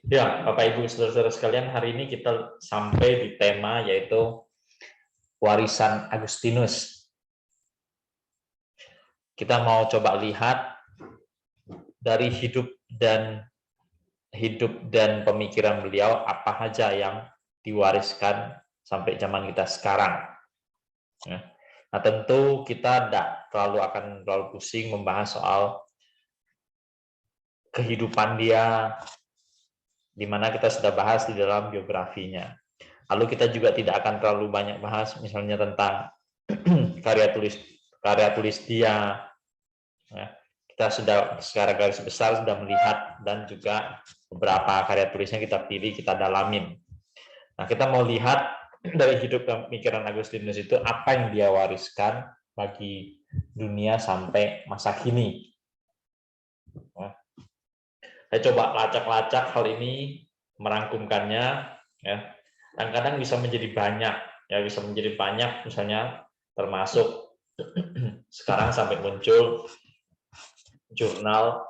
Ya, Bapak Ibu Saudara-saudara sekalian, hari ini kita sampai di tema yaitu warisan Agustinus. Kita mau coba lihat dari hidup dan pemikiran beliau apa saja yang diwariskan sampai zaman kita sekarang. Nah, tentu kita tidak terlalu pusing membahas soal kehidupan dia, di mana kita sudah bahas di dalam biografinya. Lalu kita juga tidak akan terlalu banyak bahas misalnya tentang karya tulis dia. Ya, kita sudah secara garis besar sudah melihat dan juga beberapa karya tulisnya kita pilih, kita dalamin. Nah, kita mau lihat dari hidup dan pemikiran Agustinus itu apa yang dia wariskan bagi dunia sampai masa kini. Nah, saya coba lacak-lacak hal ini, merangkumkannya, ya. Dan kadang bisa menjadi banyak, ya bisa menjadi banyak, misalnya termasuk sekarang sampai muncul jurnal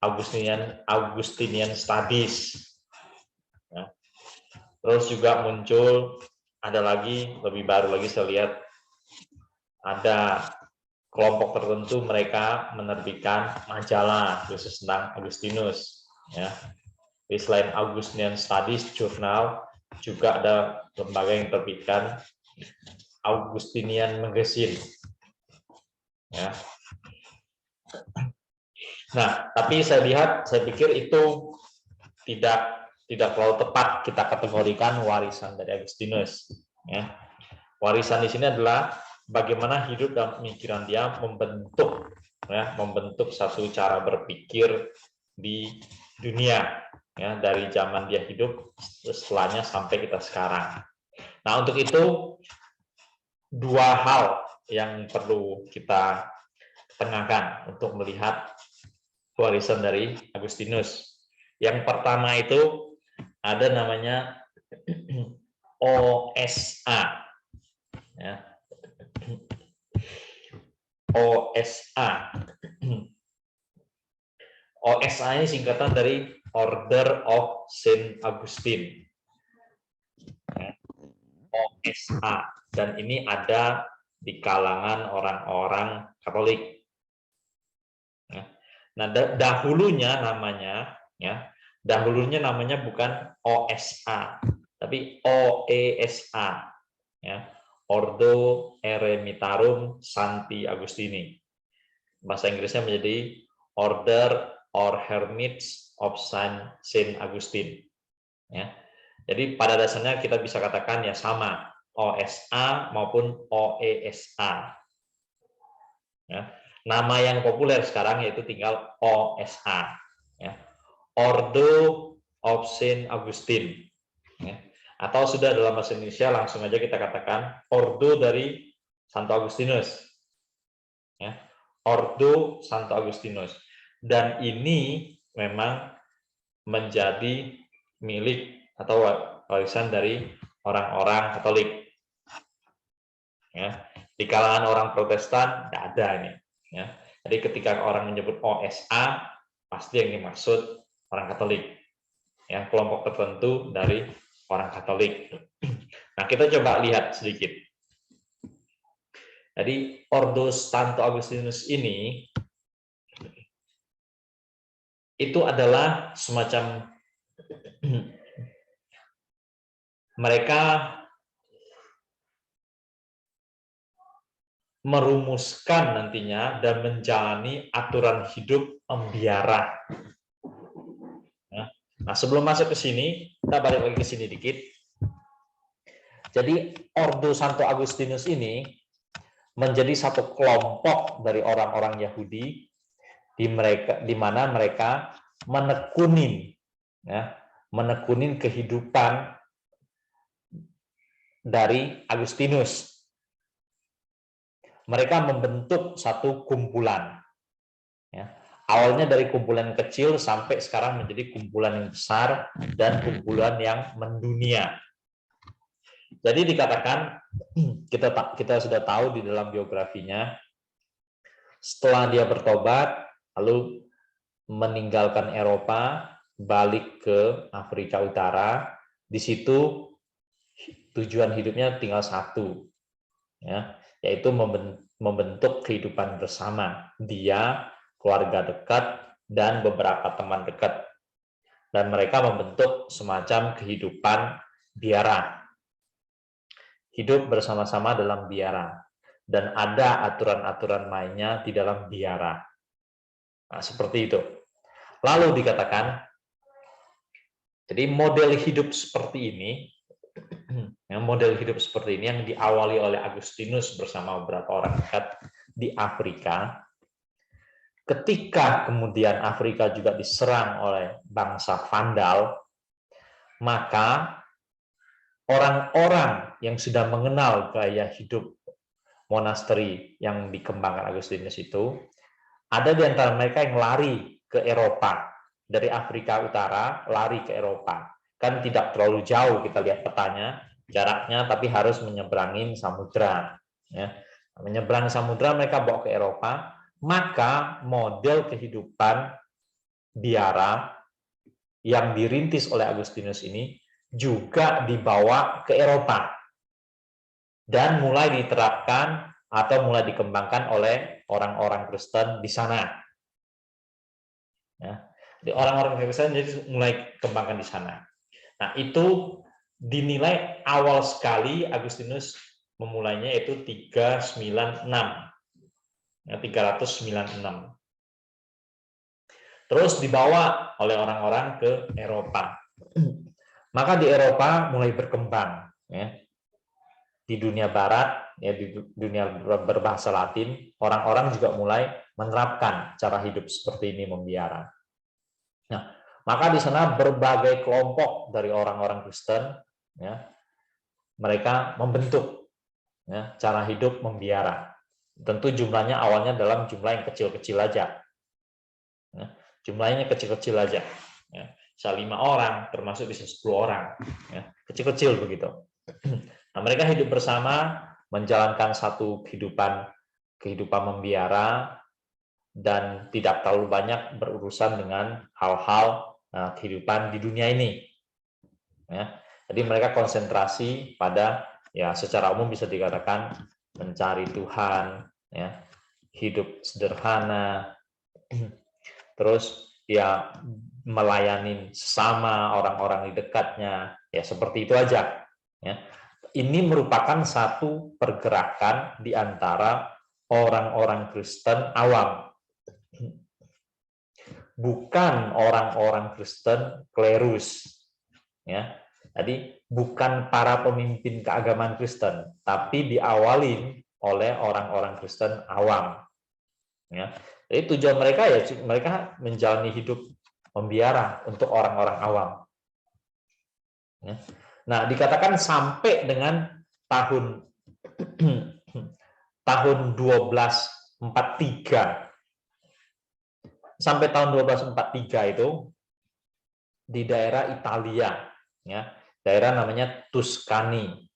Augustinian Studies. Ya. Terus juga muncul, ada lagi, lebih baru lagi saya lihat, ada kelompok tertentu mereka menerbitkan majalah khusus tentang Agustinus. Ya. Di selain Augustinian Studies Journal, juga ada lembaga yang terbitkan Augustinian Magazine. Ya. Nah, tapi saya pikir itu tidak terlalu tepat kita kategorikan warisan dari Agustinus. Ya. Warisan di sini adalah bagaimana hidup dan pemikiran dia membentuk satu cara berpikir di dunia, ya, dari zaman dia hidup setelahnya sampai kita sekarang. Nah, untuk itu dua hal yang perlu kita tengahkan untuk melihat warisan dari Agustinus. Yang pertama itu ada namanya OSA. Ya. OSA. OSA ini singkatan dari Order of Saint Augustine. OSA, dan ini ada di kalangan orang-orang Katolik. Nah, dahulunya namanya bukan OSA, tapi OESA, ya, Ordo Eremitarum Sancti Agustini. Bahasa Inggrisnya menjadi Order or Hermits of Saint Augustine. Ya. Jadi pada dasarnya kita bisa katakan ya sama, OSA maupun OESA. Ya. Nama yang populer sekarang yaitu tinggal OSA. Ya. Ordo of Saint Augustine. Ya. Atau sudah dalam bahasa Indonesia langsung aja kita katakan Ordo dari Santo Agustinus. Ya. Ordo Santo Agustinus. Dan ini memang menjadi milik atau warisan dari orang-orang Katolik. Ya. Di kalangan orang Protestan tidak ada ini. Ya. Jadi ketika orang menyebut OSA, pasti yang dimaksud orang Katolik. Ya, kelompok tertentu dari orang Katolik. Nah, kita coba lihat sedikit. Jadi Ordo Santo Agustinus ini itu adalah semacam mereka merumuskan nantinya dan menjalani aturan hidup embiara. Nah, sebelum masuk ke sini, kita balik lagi ke sini dikit. Jadi Ordo Santo Agustinus ini menjadi satu kelompok dari orang-orang Yahudi di mana mereka menekunin kehidupan dari Agustinus. Mereka membentuk satu kumpulan. Ya. Awalnya dari kumpulan kecil sampai sekarang menjadi kumpulan yang besar dan kumpulan yang mendunia. Jadi dikatakan, kita sudah tahu di dalam biografinya, setelah dia bertobat, lalu meninggalkan Eropa, balik ke Afrika Utara. Di situ tujuan hidupnya tinggal satu, ya, yaitu membentuk kehidupan bersama. Dia, keluarga dekat, dan beberapa teman dekat. Dan mereka membentuk semacam kehidupan biara. Hidup bersama-sama dalam biara. Dan ada aturan-aturan mainnya di dalam biara. Nah, seperti itu. Lalu dikatakan, jadi model hidup seperti ini, model hidup seperti ini yang diawali oleh Agustinus bersama beberapa orang dekat di Afrika. Ketika kemudian Afrika juga diserang oleh bangsa Vandal, maka orang-orang yang sudah mengenal gaya hidup monasteri yang dikembangkan Agustinus itu, ada di antara mereka yang lari ke Eropa. Dari Afrika Utara, lari ke Eropa. Kan tidak terlalu jauh kita lihat petanya, jaraknya, tapi harus menyeberangi samudra. Ya. Menyeberangi samudra, mereka bawa ke Eropa, maka model kehidupan biara yang dirintis oleh Agustinus ini juga dibawa ke Eropa dan mulai diterapkan atau mulai dikembangkan oleh orang-orang Kristen di sana. Ya, orang-orang Kristen jadi mulai kembangkan di sana. Nah, itu dinilai awal sekali Agustinus memulainya itu 396. Ya, 396. Terus dibawa oleh orang-orang ke Eropa. Maka di Eropa mulai berkembang, ya. Di dunia barat, ya, di dunia berbahasa Latin, orang-orang juga mulai menerapkan cara hidup seperti ini membiara. Nah, maka di sana berbagai kelompok dari orang-orang Kristen, ya, mereka membentuk, ya, cara hidup membiara. Tentu jumlahnya awalnya dalam jumlah yang kecil-kecil aja, ya, jumlahnya kecil-kecil aja, ya. Bisa 5 orang, termasuk bisa 10 orang, ya, kecil-kecil begitu. Nah, mereka hidup bersama, menjalankan satu kehidupan membiara, dan tidak terlalu banyak berurusan dengan hal-hal kehidupan di dunia ini. Ya, jadi mereka konsentrasi pada, ya, secara umum bisa dikatakan mencari Tuhan, ya, hidup sederhana, terus ya melayani sesama orang-orang di dekatnya, ya seperti itu aja. Ya. Ini merupakan satu pergerakan di antara orang-orang Kristen awam, bukan orang-orang Kristen klerus. Ya, jadi bukan para pemimpin keagamaan Kristen, tapi diawali oleh orang-orang Kristen awam. Ya, jadi tujuan mereka, ya, mereka menjalani hidup membiara untuk orang-orang awam. Ya. Nah, dikatakan sampai dengan tahun 1243, sampai tahun 1243 itu di daerah Italia, ya, daerah namanya Tuscany,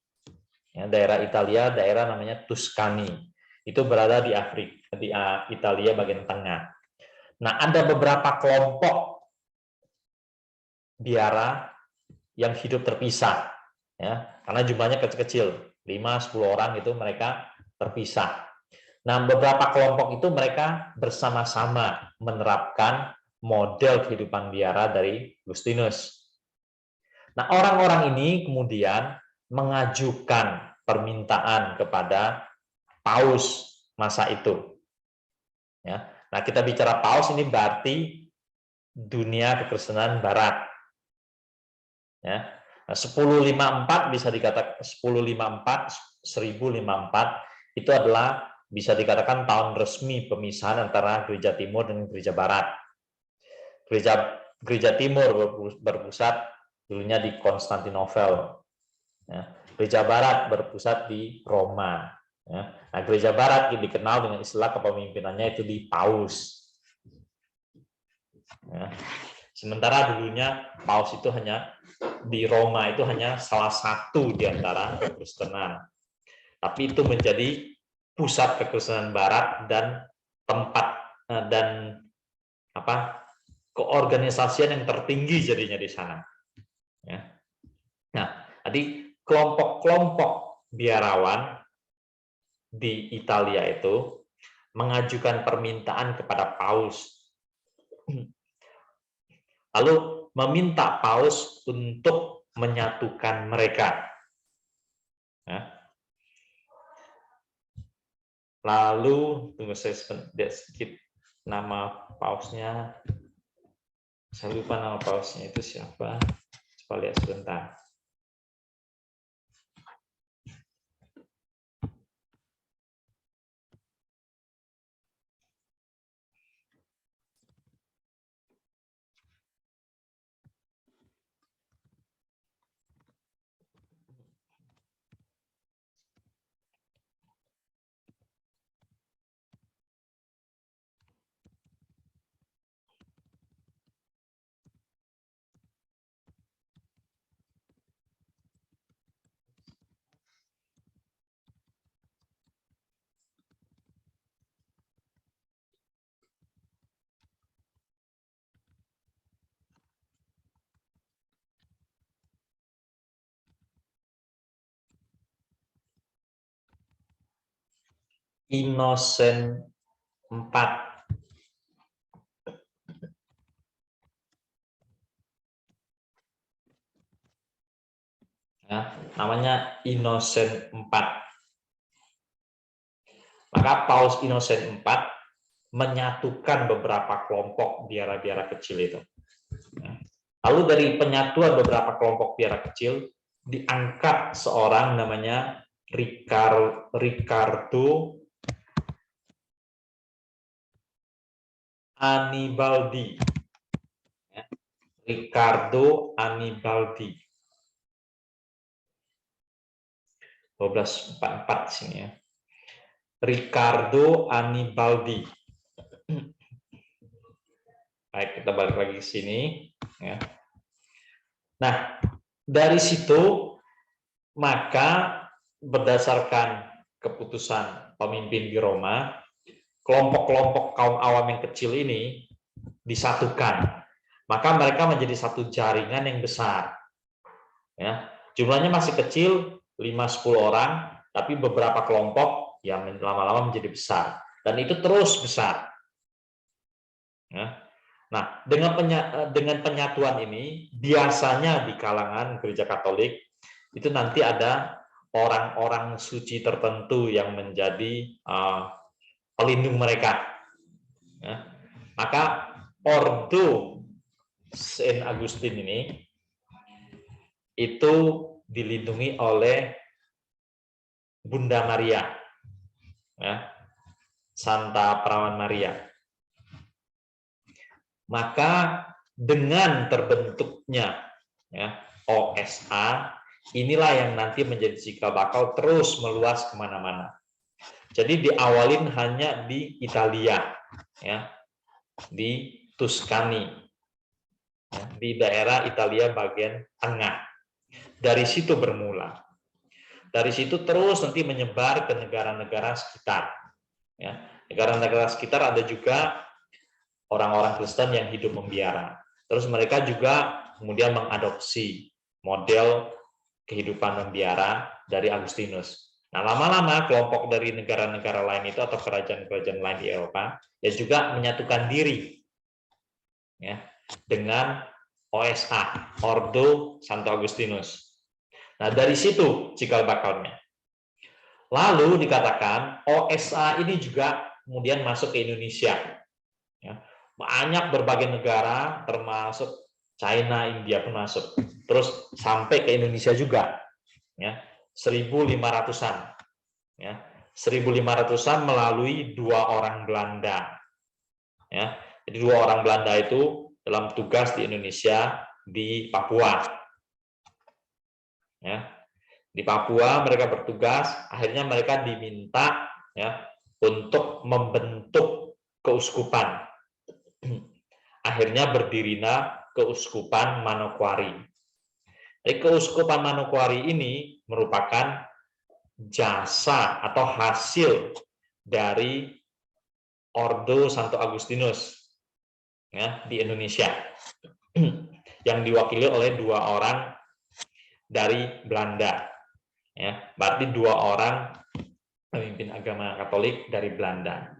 ya, daerah Italia, daerah namanya Tuscany, itu berada di Afrika, di Italia bagian tengah. Nah, ada beberapa kelompok biara yang hidup terpisah, ya, karena jumlahnya kecil-kecil, 5-10 orang itu mereka terpisah. Nah, beberapa kelompok itu mereka bersama-sama menerapkan model kehidupan biara dari Agustinus. Nah, orang-orang ini kemudian mengajukan permintaan kepada Paus masa itu. Ya. Nah, kita bicara Paus ini berarti dunia kekristenan Barat. Ya. Nah, 1054 bisa dikatakan 1054 itu adalah bisa dikatakan tahun resmi pemisahan antara gereja timur dan gereja barat. Gereja timur berpusat dulunya di Konstantinopel. Ya. Gereja barat berpusat di Roma. Ya. Nah, gereja barat dikenal dengan istilah kepemimpinannya itu di Paus. Ya. Sementara dulunya Paus itu hanya di Roma, itu hanya salah satu di antara kekristenan. Tapi itu menjadi pusat kekristenan Barat dan tempat dan keorganisasian yang tertinggi jadinya di sana. Ya. Nah, tadi kelompok-kelompok biarawan di Italia itu mengajukan permintaan kepada Paus, lalu meminta Paus untuk menyatukan mereka. Ya. Lalu tunggu saya sedikit, nama Pausnya. Saya lupa nama pausnya itu siapa. Coba lihat sebentar. Innocent IV. Ya, namanya Innocent IV. Maka Paus Innocent IV menyatukan beberapa kelompok biara-biara kecil itu. Lalu dari penyatuan beberapa kelompok biara kecil, diangkat seorang namanya Riccardo Anibaldi. Riccardo Anibaldi. 1244 sini ya. Riccardo Anibaldi. Baik, kita balik lagi ke sini. Ya. Nah, dari situ maka berdasarkan keputusan pemimpin di Roma, kelompok-kelompok kaum awam yang kecil ini disatukan. Maka mereka menjadi satu jaringan yang besar. Ya, jumlahnya masih kecil, 5-10 orang, tapi beberapa kelompok yang lama-lama menjadi besar. Dan itu terus besar. Ya. Nah, dengan penyatuan ini, biasanya di kalangan gereja Katolik, itu nanti ada orang-orang suci tertentu yang menjadi pelindung mereka. Ya. Maka Ordo Saint Agustin ini itu dilindungi oleh Bunda Maria, ya, Santa Perawan Maria. Maka dengan terbentuknya ya, OSA, inilah yang nanti menjadi cikal bakal terus meluas kemana-mana. Jadi diawalin hanya di Italia, ya, di Tuscany, ya, di daerah Italia bagian tengah. Dari situ bermula. Dari situ terus nanti menyebar ke negara-negara sekitar. Ya, negara-negara sekitar ada juga orang-orang Kristen yang hidup membiara. Terus mereka juga kemudian mengadopsi model kehidupan membiara dari Agustinus. Nah, lama-lama kelompok dari negara-negara lain itu atau kerajaan-kerajaan lain di Eropa ya juga menyatukan diri ya dengan OSA, Ordo Santo Agustinus. Nah, dari situ cikal bakalnya. Lalu dikatakan OSA ini juga kemudian masuk ke Indonesia. Ya, banyak berbagai negara, termasuk China, India pun masuk. Terus sampai ke Indonesia juga. Ya, 1.500-an. Ya, 1.500-an melalui 2 orang Belanda. Ya, jadi 2 orang Belanda itu dalam tugas di Indonesia di Papua. Ya, di Papua mereka bertugas, akhirnya mereka diminta ya untuk membentuk keuskupan. Akhirnya berdirilah Keuskupan Manokwari. Keuskupan Manokwari ini merupakan jasa atau hasil dari Ordo Santo Agustinus. ya, di Indonesia yang diwakili oleh 2 orang dari Belanda, ya, berarti 2 orang pemimpin agama Katolik dari Belanda.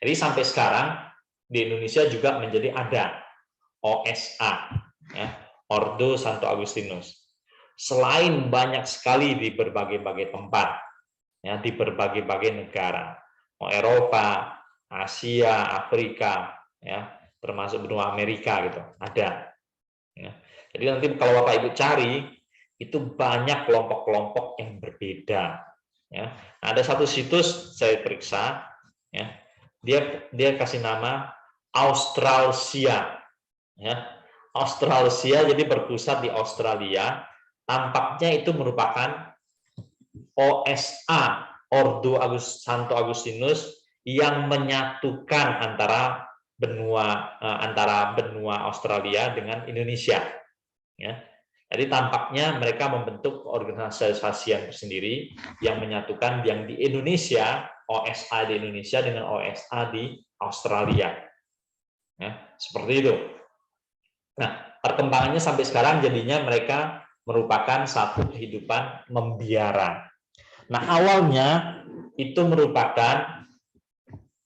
Jadi sampai sekarang di Indonesia juga menjadi ada OSA, ya, Ordo Santo Agustinus. Selain banyak sekali di berbagai-bagai tempat, ya, di berbagai-bagai negara, mau Eropa, Asia, Afrika, ya, termasuk benua Amerika gitu, ada. Ya. Jadi nanti kalau Bapak Ibu cari, itu banyak kelompok-kelompok yang berbeda. Ya. Ada satu situs saya periksa, ya, dia kasih nama Australsia, ya. Australsia jadi berpusat di Australia. Tampaknya itu merupakan OSA, Ordo Santo Agustinus, yang menyatukan antara benua Australia dengan Indonesia. Ya. Jadi tampaknya mereka membentuk organisasi yang tersendiri yang menyatukan yang di Indonesia, OSA di Indonesia dengan OSA di Australia. Ya, seperti itu. Nah, perkembangannya sampai sekarang jadinya mereka merupakan satu kehidupan membiara. Nah, awalnya itu merupakan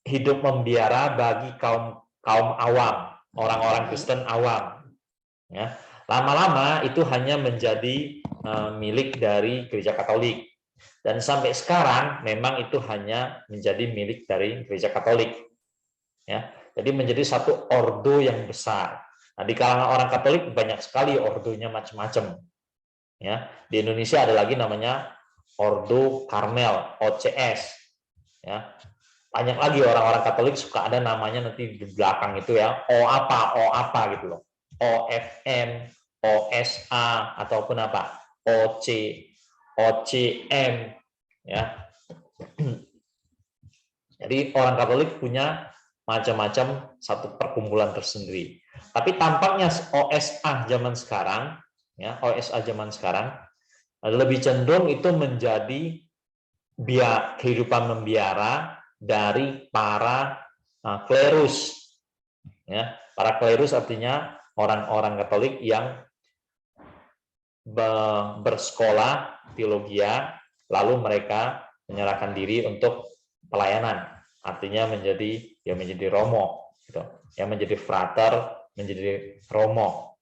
hidup membiara bagi kaum awam, orang-orang Kristen awam. Ya. Lama-lama itu hanya menjadi milik dari Gereja Katolik. Dan sampai sekarang memang itu hanya menjadi milik dari Gereja Katolik. Ya. Jadi menjadi satu ordo yang besar. Nah, di kalangan orang Katolik banyak sekali ordonya macam-macam. Ya. Di Indonesia ada lagi namanya Ordo Karmel, OCS. Ya. Banyak lagi orang-orang Katolik suka ada namanya nanti di belakang itu ya, O apa gitu loh. OFM, OSA ataupun apa? OC, OCM ya. Jadi orang Katolik punya macam-macam satu perkumpulan tersendiri. Tapi tampaknya OSA zaman sekarang ya, OSA zaman sekarang lebih cenderung itu menjadi kehidupan membiara dari para klerus. Ya, para klerus artinya orang-orang Katolik yang bersekolah teologia, lalu mereka menyerahkan diri untuk pelayanan, artinya menjadi romo, gitu. Ya, menjadi frater, menjadi romo.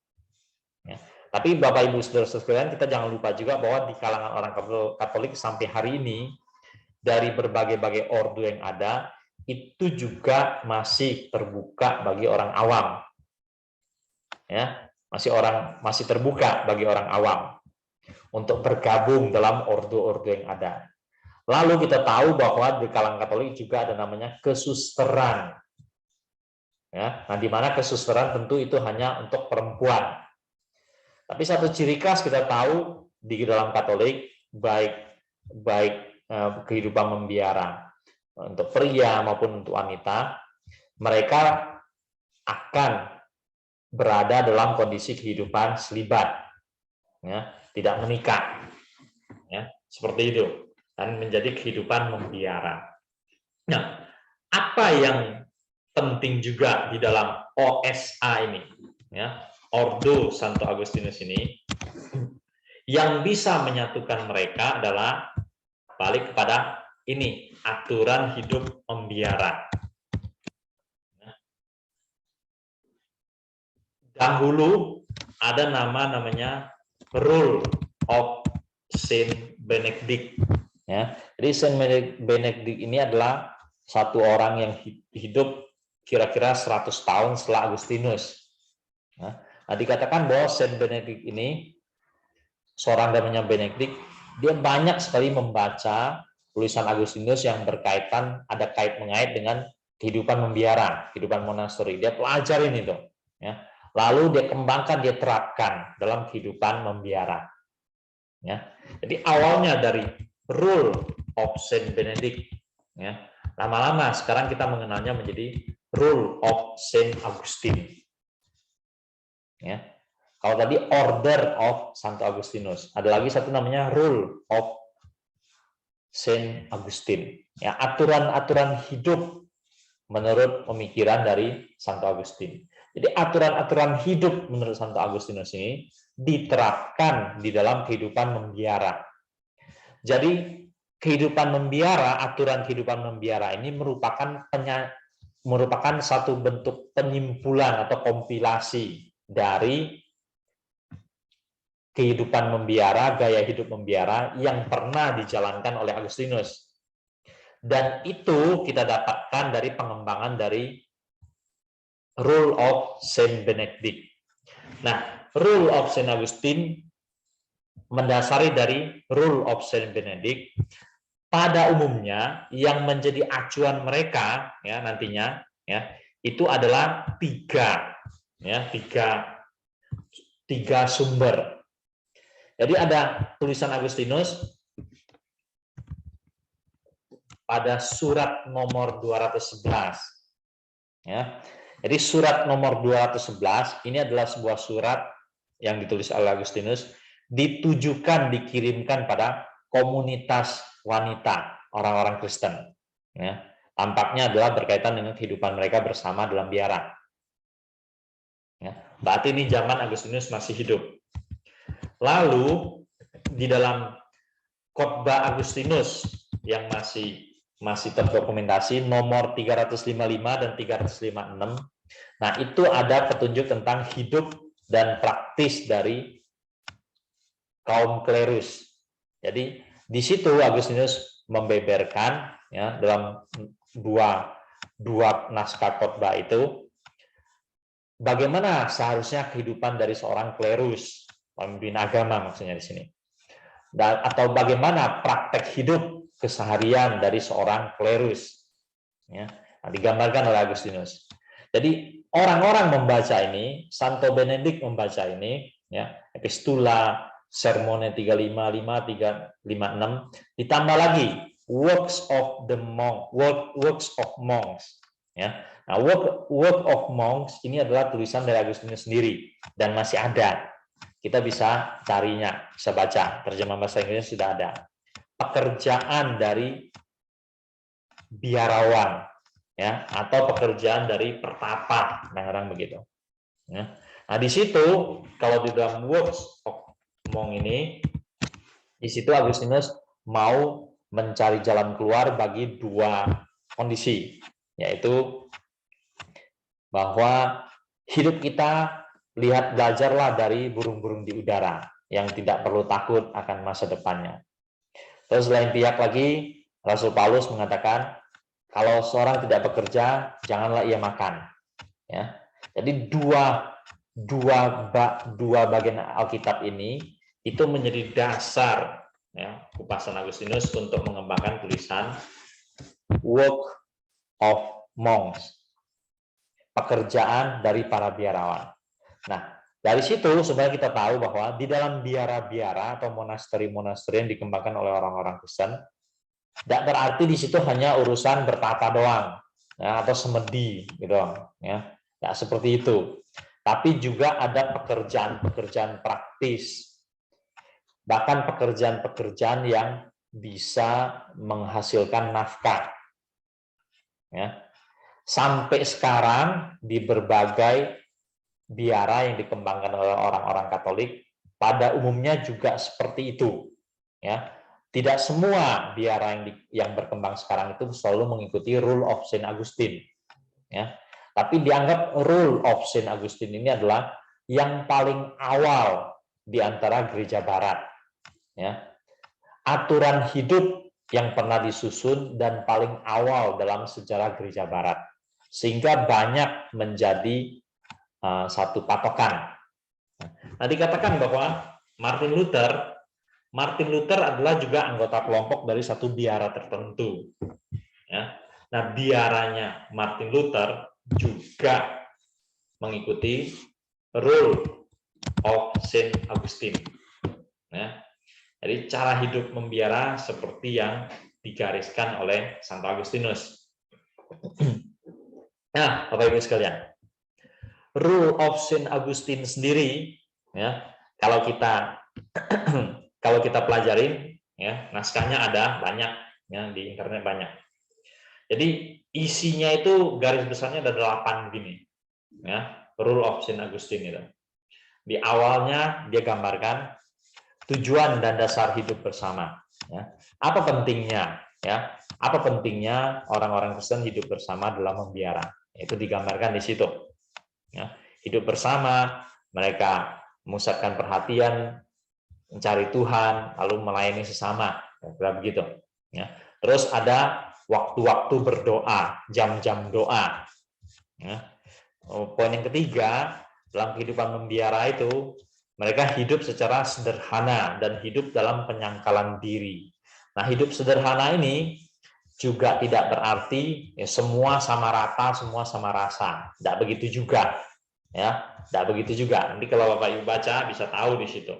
Ya. Tapi Bapak Ibu Saudara sekalian, kita jangan lupa juga bahwa di kalangan orang Katolik sampai hari ini dari berbagai-bagai ordo yang ada itu juga masih terbuka bagi orang awam. Ya, masih terbuka bagi orang awam untuk bergabung dalam ordo-ordo yang ada. Lalu kita tahu bahwa di kalangan Katolik juga ada namanya kesusteran. Ya, nah di mana kesusteran tentu itu hanya untuk perempuan. Tapi satu ciri khas kita tahu di dalam Katolik baik kehidupan membiara untuk pria maupun untuk wanita, mereka akan berada dalam kondisi kehidupan selibat, ya, tidak menikah, ya, seperti itu, dan menjadi kehidupan membiara. Nah, apa yang penting juga di dalam OSA ini, ya, Ordo Santo Agustinus ini, yang bisa menyatukan mereka adalah balik kepada ini, aturan hidup membiara. Dahulu ada namanya Rule of Saint Benedict. Ya, jadi Saint Benedict ini adalah satu orang yang hidup kira-kira 100 tahun setelah Agustinus. Nah, dikatakan bahwa Saint Benedict ini, seorang namanya Benedict, dia banyak sekali membaca tulisan Agustinus yang berkaitan, ada kait-mengait dengan kehidupan membiara, kehidupan monasteri. Dia pelajarin itu. Ya. Lalu dia kembangkan, dia terapkan dalam kehidupan membiara. Ya. Jadi awalnya dari Rule of Saint Benedict, ya, lama-lama sekarang kita mengenalnya menjadi Rule of Saint Augustine. Ya. Kalau tadi Order of Santo Agustinus, ada lagi satu namanya Rule of Saint Augustine. Ya, aturan-aturan hidup menurut pemikiran dari Santo Agustin. Jadi aturan-aturan hidup menurut Santo Agustinus ini diterapkan di dalam kehidupan membiara. Jadi kehidupan membiara, aturan kehidupan membiara ini merupakan satu bentuk penyimpulan atau kompilasi dari kehidupan membiara, gaya hidup membiara yang pernah dijalankan oleh Agustinus. Dan itu kita dapatkan dari pengembangan dari Rule of Saint Benedict. Nah, Rule of Saint Augustine mendasari dari Rule of Saint Benedict. Pada umumnya yang menjadi acuan mereka ya nantinya ya itu adalah tiga sumber. Jadi ada tulisan Agustinus pada surat nomor 211 ya. Jadi surat nomor 211 ini adalah sebuah surat yang ditulis oleh Agustinus, dikirimkan pada komunitas wanita, orang-orang Kristen. Ya. Tampaknya adalah berkaitan dengan kehidupan mereka bersama dalam biara. Ya. Berarti ini zaman Agustinus masih hidup. Lalu di dalam khotbah Agustinus yang masih terdokumentasi nomor 355 dan 356. Nah, itu ada petunjuk tentang hidup dan praktis dari kaum klerus. Jadi di situ Agustinus membeberkan ya dalam dua naskah khotbah itu bagaimana seharusnya kehidupan dari seorang klerus, pemimpin agama maksudnya di sini. Atau bagaimana praktek hidup keseharian dari seorang klerus. Ya, digambarkan oleh Agustinus. Jadi orang-orang membaca ini, Santo Benedict membaca ini, ya, Epistula, Sermone 355, 356, ditambah lagi Works of Monks. Ya. Nah, Work of Monks ini adalah tulisan dari Agustinus sendiri dan masih ada. Kita bisa carinya, bisa baca. Terjemahan bahasa Inggris sudah ada. Pekerjaan dari biarawan, ya, atau pekerjaan dari pertapa, kadang-kadang begitu. Ya. Nah, di situ kalau di dalam Works of Monks ini, di situ Agustinus mau mencari jalan keluar bagi dua kondisi, yaitu bahwa hidup kita belajarlah dari burung-burung di udara yang tidak perlu takut akan masa depannya. Terus lain pihak lagi, Rasul Paulus mengatakan kalau seorang tidak bekerja, janganlah ia makan. Ya, jadi dua bagian Alkitab ini itu menjadi dasar ya kupasan Agustinus untuk mengembangkan tulisan Work of Monks, pekerjaan dari para biarawan. Nah, dari situ sebenarnya kita tahu bahwa di dalam biara-biara atau monasteri-monasteri yang dikembangkan oleh orang-orang Kristen, tidak berarti di situ hanya urusan bertapa doang, ya, atau semedi, gitu, ya, tidak seperti itu. Tapi juga ada pekerjaan-pekerjaan praktis, bahkan pekerjaan-pekerjaan yang bisa menghasilkan nafkah. Ya. Sampai sekarang di berbagai biara yang dikembangkan oleh orang-orang Katolik, pada umumnya juga seperti itu. Ya. Tidak semua biara yang berkembang sekarang itu selalu mengikuti Rule of Saint Augustine. Ya. Tapi dianggap Rule of Saint Augustine ini adalah yang paling awal di antara gereja barat. Ya. Aturan hidup yang pernah disusun dan paling awal dalam sejarah gereja barat. Sehingga banyak menjadi satu patokan. Nah, dikatakan bahwa Martin Luther adalah juga anggota kelompok dari satu biara tertentu. Ya. Nah, biaranya Martin Luther juga mengikuti Rule of Saint Augustine. Ya. Jadi cara hidup membiara seperti yang digariskan oleh Santo Agustinus. Nah, Bapak Ibu sekalian, Rule of Saint Augustine sendiri, ya, kalau kita pelajarin, ya, naskahnya ada banyak, ya, di internet banyak. Jadi isinya itu garis besarnya ada 8 gini, ya, rule of Saint Augustine itu. Di awalnya dia gambarkan tujuan dan dasar hidup bersama. Ya. Apa pentingnya? Ya, apa pentingnya orang-orang Kristen hidup bersama dalam membiara? Itu digambarkan di situ. Ya. Hidup bersama, mereka memusatkan perhatian, mencari Tuhan, lalu melayani sesama, kira begitu. Ya. Terus ada waktu-waktu berdoa, jam-jam doa. Ya. Poin yang ketiga, dalam kehidupan membiara itu, mereka hidup secara sederhana dan hidup dalam penyangkalan diri. Nah, hidup sederhana ini juga tidak berarti ya, semua sama rata, semua sama rasa. Tidak begitu juga. Ya, tidak begitu juga. Nanti kalau Bapak Ibu baca bisa tahu di situ.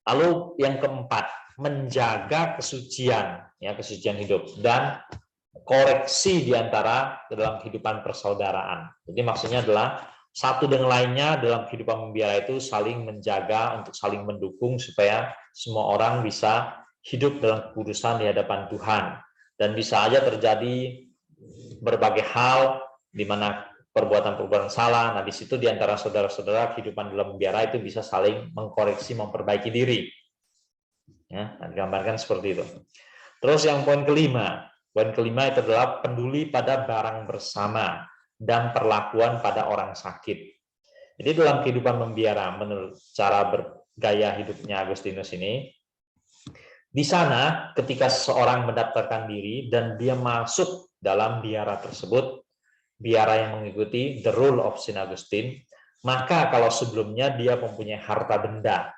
Lalu yang keempat, menjaga kesucian, ya, kesucian hidup dan koreksi di antara dalam kehidupan persaudaraan. Jadi maksudnya adalah satu dengan lainnya dalam kehidupan membiara itu saling menjaga untuk saling mendukung supaya semua orang bisa hidup dalam kekudusan di hadapan Tuhan. Dan bisa aja terjadi berbagai hal di mana perbuatan-perbuatan salah. Nah, di situ di antara saudara-saudara kehidupan dalam membiara itu bisa saling mengkoreksi, memperbaiki diri. Ya, digambarkan seperti itu. Terus yang poin kelima itu adalah peduli pada barang bersama dan perlakuan pada orang sakit. Jadi dalam kehidupan membiara, menurut cara bergaya hidupnya Agustinus ini, di sana ketika seseorang mendaftarkan diri dan dia masuk dalam biara tersebut, biara yang mengikuti the rule of Saint Augustine, maka kalau sebelumnya dia mempunyai harta benda,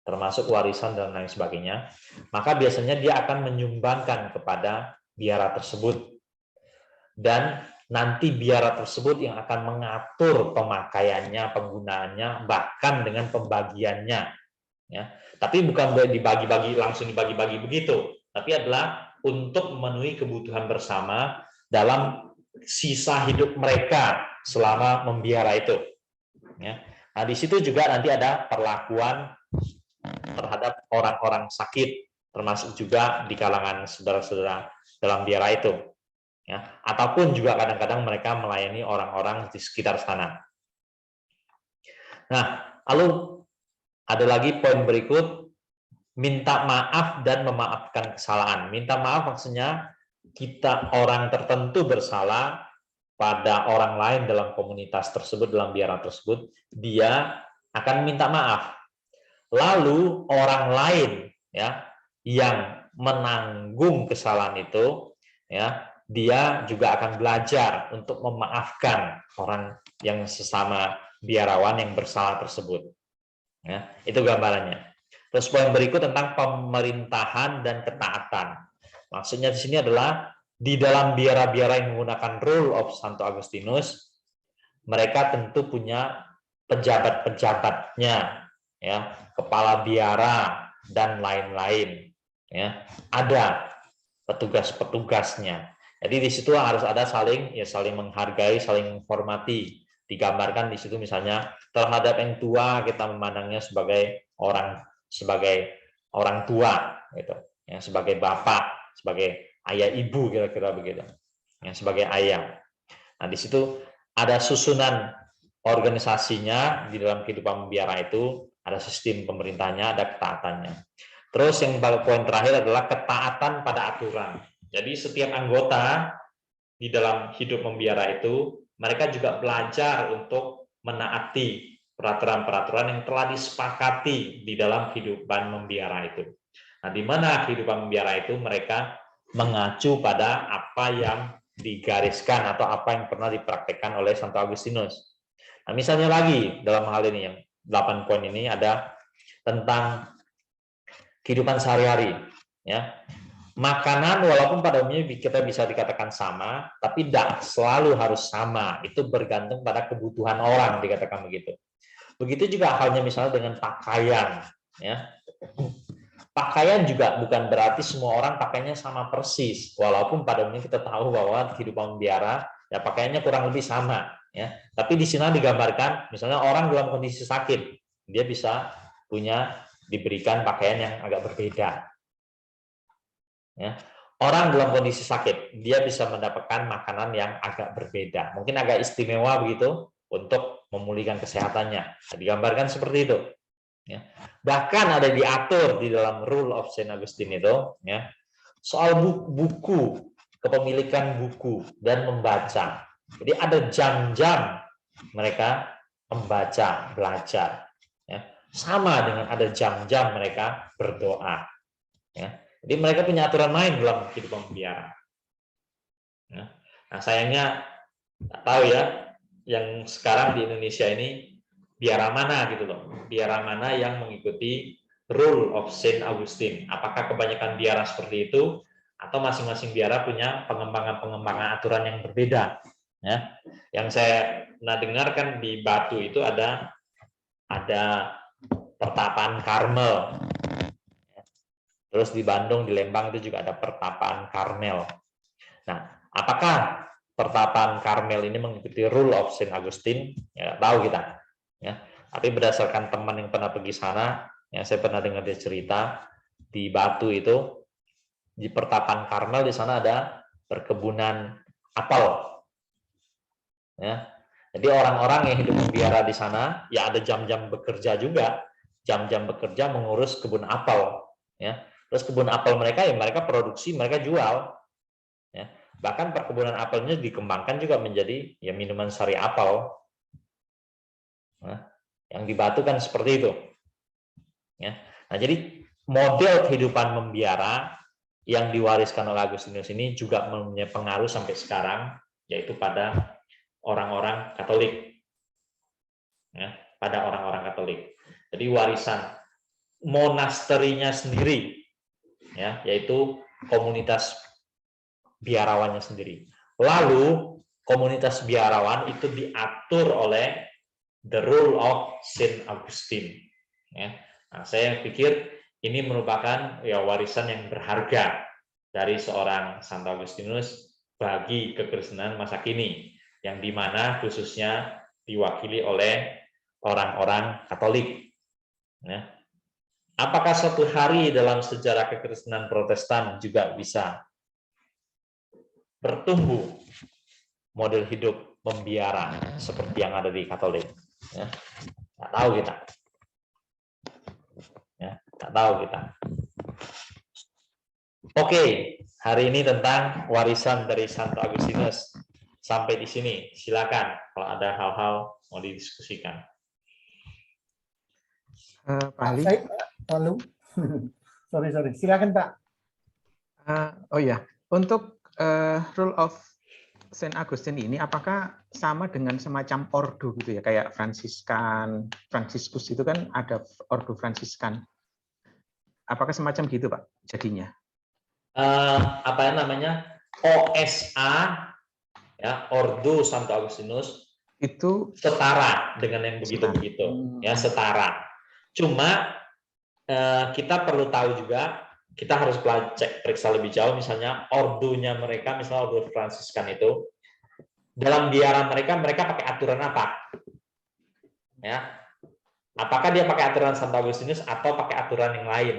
termasuk warisan dan lain sebagainya, maka biasanya dia akan menyumbangkan kepada biara tersebut. Dan nanti biara tersebut yang akan mengatur pemakaiannya, penggunaannya, bahkan dengan pembagiannya. Ya. Tapi bukan dibagi-bagi, langsung dibagi-bagi begitu, tapi adalah untuk memenuhi kebutuhan bersama dalam sisa hidup mereka selama membiara itu. Ya. Nah, di situ juga nanti ada perlakuan terhadap orang-orang sakit, termasuk juga di kalangan saudara-saudara dalam biara itu. Ya, ataupun juga kadang-kadang mereka melayani orang-orang di sekitar sana. Nah, lalu ada lagi poin berikut, minta maaf dan memaafkan kesalahan. Minta maaf maksudnya kita orang tertentu bersalah pada orang lain dalam komunitas tersebut, dalam biara tersebut, dia akan minta maaf. Lalu orang lain ya yang menanggung kesalahan itu ya, dia juga akan belajar untuk memaafkan orang yang sesama biarawan yang bersalah tersebut. Ya, itu gambarannya. Terus poin berikut tentang pemerintahan dan ketaatan. Maksudnya di sini adalah di dalam biara-biara yang menggunakan rule of Santo Agustinus, mereka tentu punya pejabat-pejabatnya, ya, kepala biara dan lain-lain. Ya, ada petugas-petugasnya. Jadi di situ harus ada saling menghargai, saling menghormati. Digambarkan di situ misalnya terhadap yang tua kita memandangnya sebagai orang tua gitu. Ya, sebagai bapak, sebagai ayah ibu kira-kira begitu. Ya, sebagai ayah. Nah, di situ ada susunan organisasinya di dalam kehidupan membiara itu, ada sistem pemerintahnya, ada ketaatannya. Terus yang poin terakhir adalah ketaatan pada aturan. Jadi setiap anggota di dalam hidup membiara itu, mereka juga belajar untuk menaati peraturan-peraturan yang telah disepakati di dalam kehidupan membiara itu. Nah, di mana kehidupan membiara itu mereka mengacu pada apa yang digariskan atau apa yang pernah dipraktekkan oleh Santo Agustinus. Nah, misalnya lagi dalam hal ini yang 8 poin ini ada tentang kehidupan sehari-hari, ya. Makanan walaupun pada umumnya kita bisa dikatakan sama, tapi tidak selalu harus sama. Itu bergantung pada kebutuhan orang, dikatakan begitu. Begitu juga halnya misalnya dengan pakaian, ya. Pakaian juga bukan berarti semua orang pakainya sama persis, walaupun pada umumnya kita tahu bahwa kehidupan membiara ya pakaiannya kurang lebih sama, ya. Tapi di sini digambarkan misalnya orang dalam kondisi sakit, dia bisa diberikan pakaian yang agak berbeda. Ya. orang dalam kondisi sakit, dia bisa mendapatkan makanan yang agak berbeda, mungkin agak istimewa begitu untuk memulihkan kesehatannya. Nah, digambarkan seperti itu. Ya. Bahkan ada diatur di dalam Rule of Saint Augustine itu, ya, soal buku, kepemilikan buku dan membaca. Jadi ada jam-jam mereka membaca, belajar. Ya. Sama dengan ada jam-jam mereka berdoa. Ya. Jadi mereka punya aturan main dalam kehidupan biara. Ya. Nah sayangnya nggak tahu ya, yang sekarang di Indonesia ini biara mana gitu loh, biara mana yang mengikuti Rule of Saint Augustine. Apakah kebanyakan biara seperti itu, atau masing-masing biara punya pengembangan aturan yang berbeda? Ya, yang saya pernah dengar kan di Batu itu ada pertapaan Karmel. Terus di Bandung, di Lembang itu juga ada pertapaan Karmel. Nah, apakah pertapaan Karmel ini mengikuti Rule of Saint Augustine? Ya, tahu kita. Ya, tapi berdasarkan teman yang pernah pergi sana, yang saya pernah dengar dia cerita, di Batu itu, di pertapaan Karmel di sana ada perkebunan apel. Ya, jadi orang-orang yang hidup membiara di sana, ya ada jam-jam bekerja juga, jam-jam bekerja mengurus kebun apel. Ya, terus kebun apel mereka ya mereka produksi, mereka jual. Ya, bahkan perkebunan apelnya dikembangkan juga menjadi ya minuman sari apel. Nah, yang di Batu kan seperti itu. Ya. Nah, jadi model kehidupan membiara yang diwariskan oleh Agustinus ini juga mempunyai pengaruh sampai sekarang, yaitu pada orang-orang Katolik. Ya, pada orang-orang Katolik. Jadi warisan monasterinya sendiri, ya, yaitu komunitas biarawannya sendiri. Lalu komunitas biarawan itu diatur oleh the Rule of Saint Augustine. Ya. Nah, saya pikir ini merupakan ya warisan yang berharga dari seorang Santo Agustinus bagi kekristenan masa kini, yang dimana khususnya diwakili oleh orang-orang Katolik. Ya. Apakah suatu hari dalam sejarah kekristenan Protestan juga bisa bertumbuh model hidup membiara seperti yang ada di Katolik? Ya, nggak tahu kita. Ya, nggak tahu kita. Oke, hari ini tentang warisan dari Santo Agustinus. Sampai di sini. Silakan kalau ada hal-hal mau didiskusikan. Pak Ali. Halo. sorry. Silakan Pak. Oh ya, untuk Rule of Saint Augustine ini apakah sama dengan semacam ordo gitu ya, kayak Fransiskus itu kan ada ordo Fransiskan. Apakah semacam gitu Pak jadinya? Apa namanya? OSA ya, Ordo Santo Agustinus itu setara dengan yang begitu-begitu, ya setara. Cuma kita perlu tahu juga, kita harus cek periksa lebih jauh, misalnya ordonya mereka, misalnya Ordo Fransiskan itu, dalam biara mereka pakai aturan apa? Ya, apakah dia pakai aturan Santo Agustinus atau pakai aturan yang lain?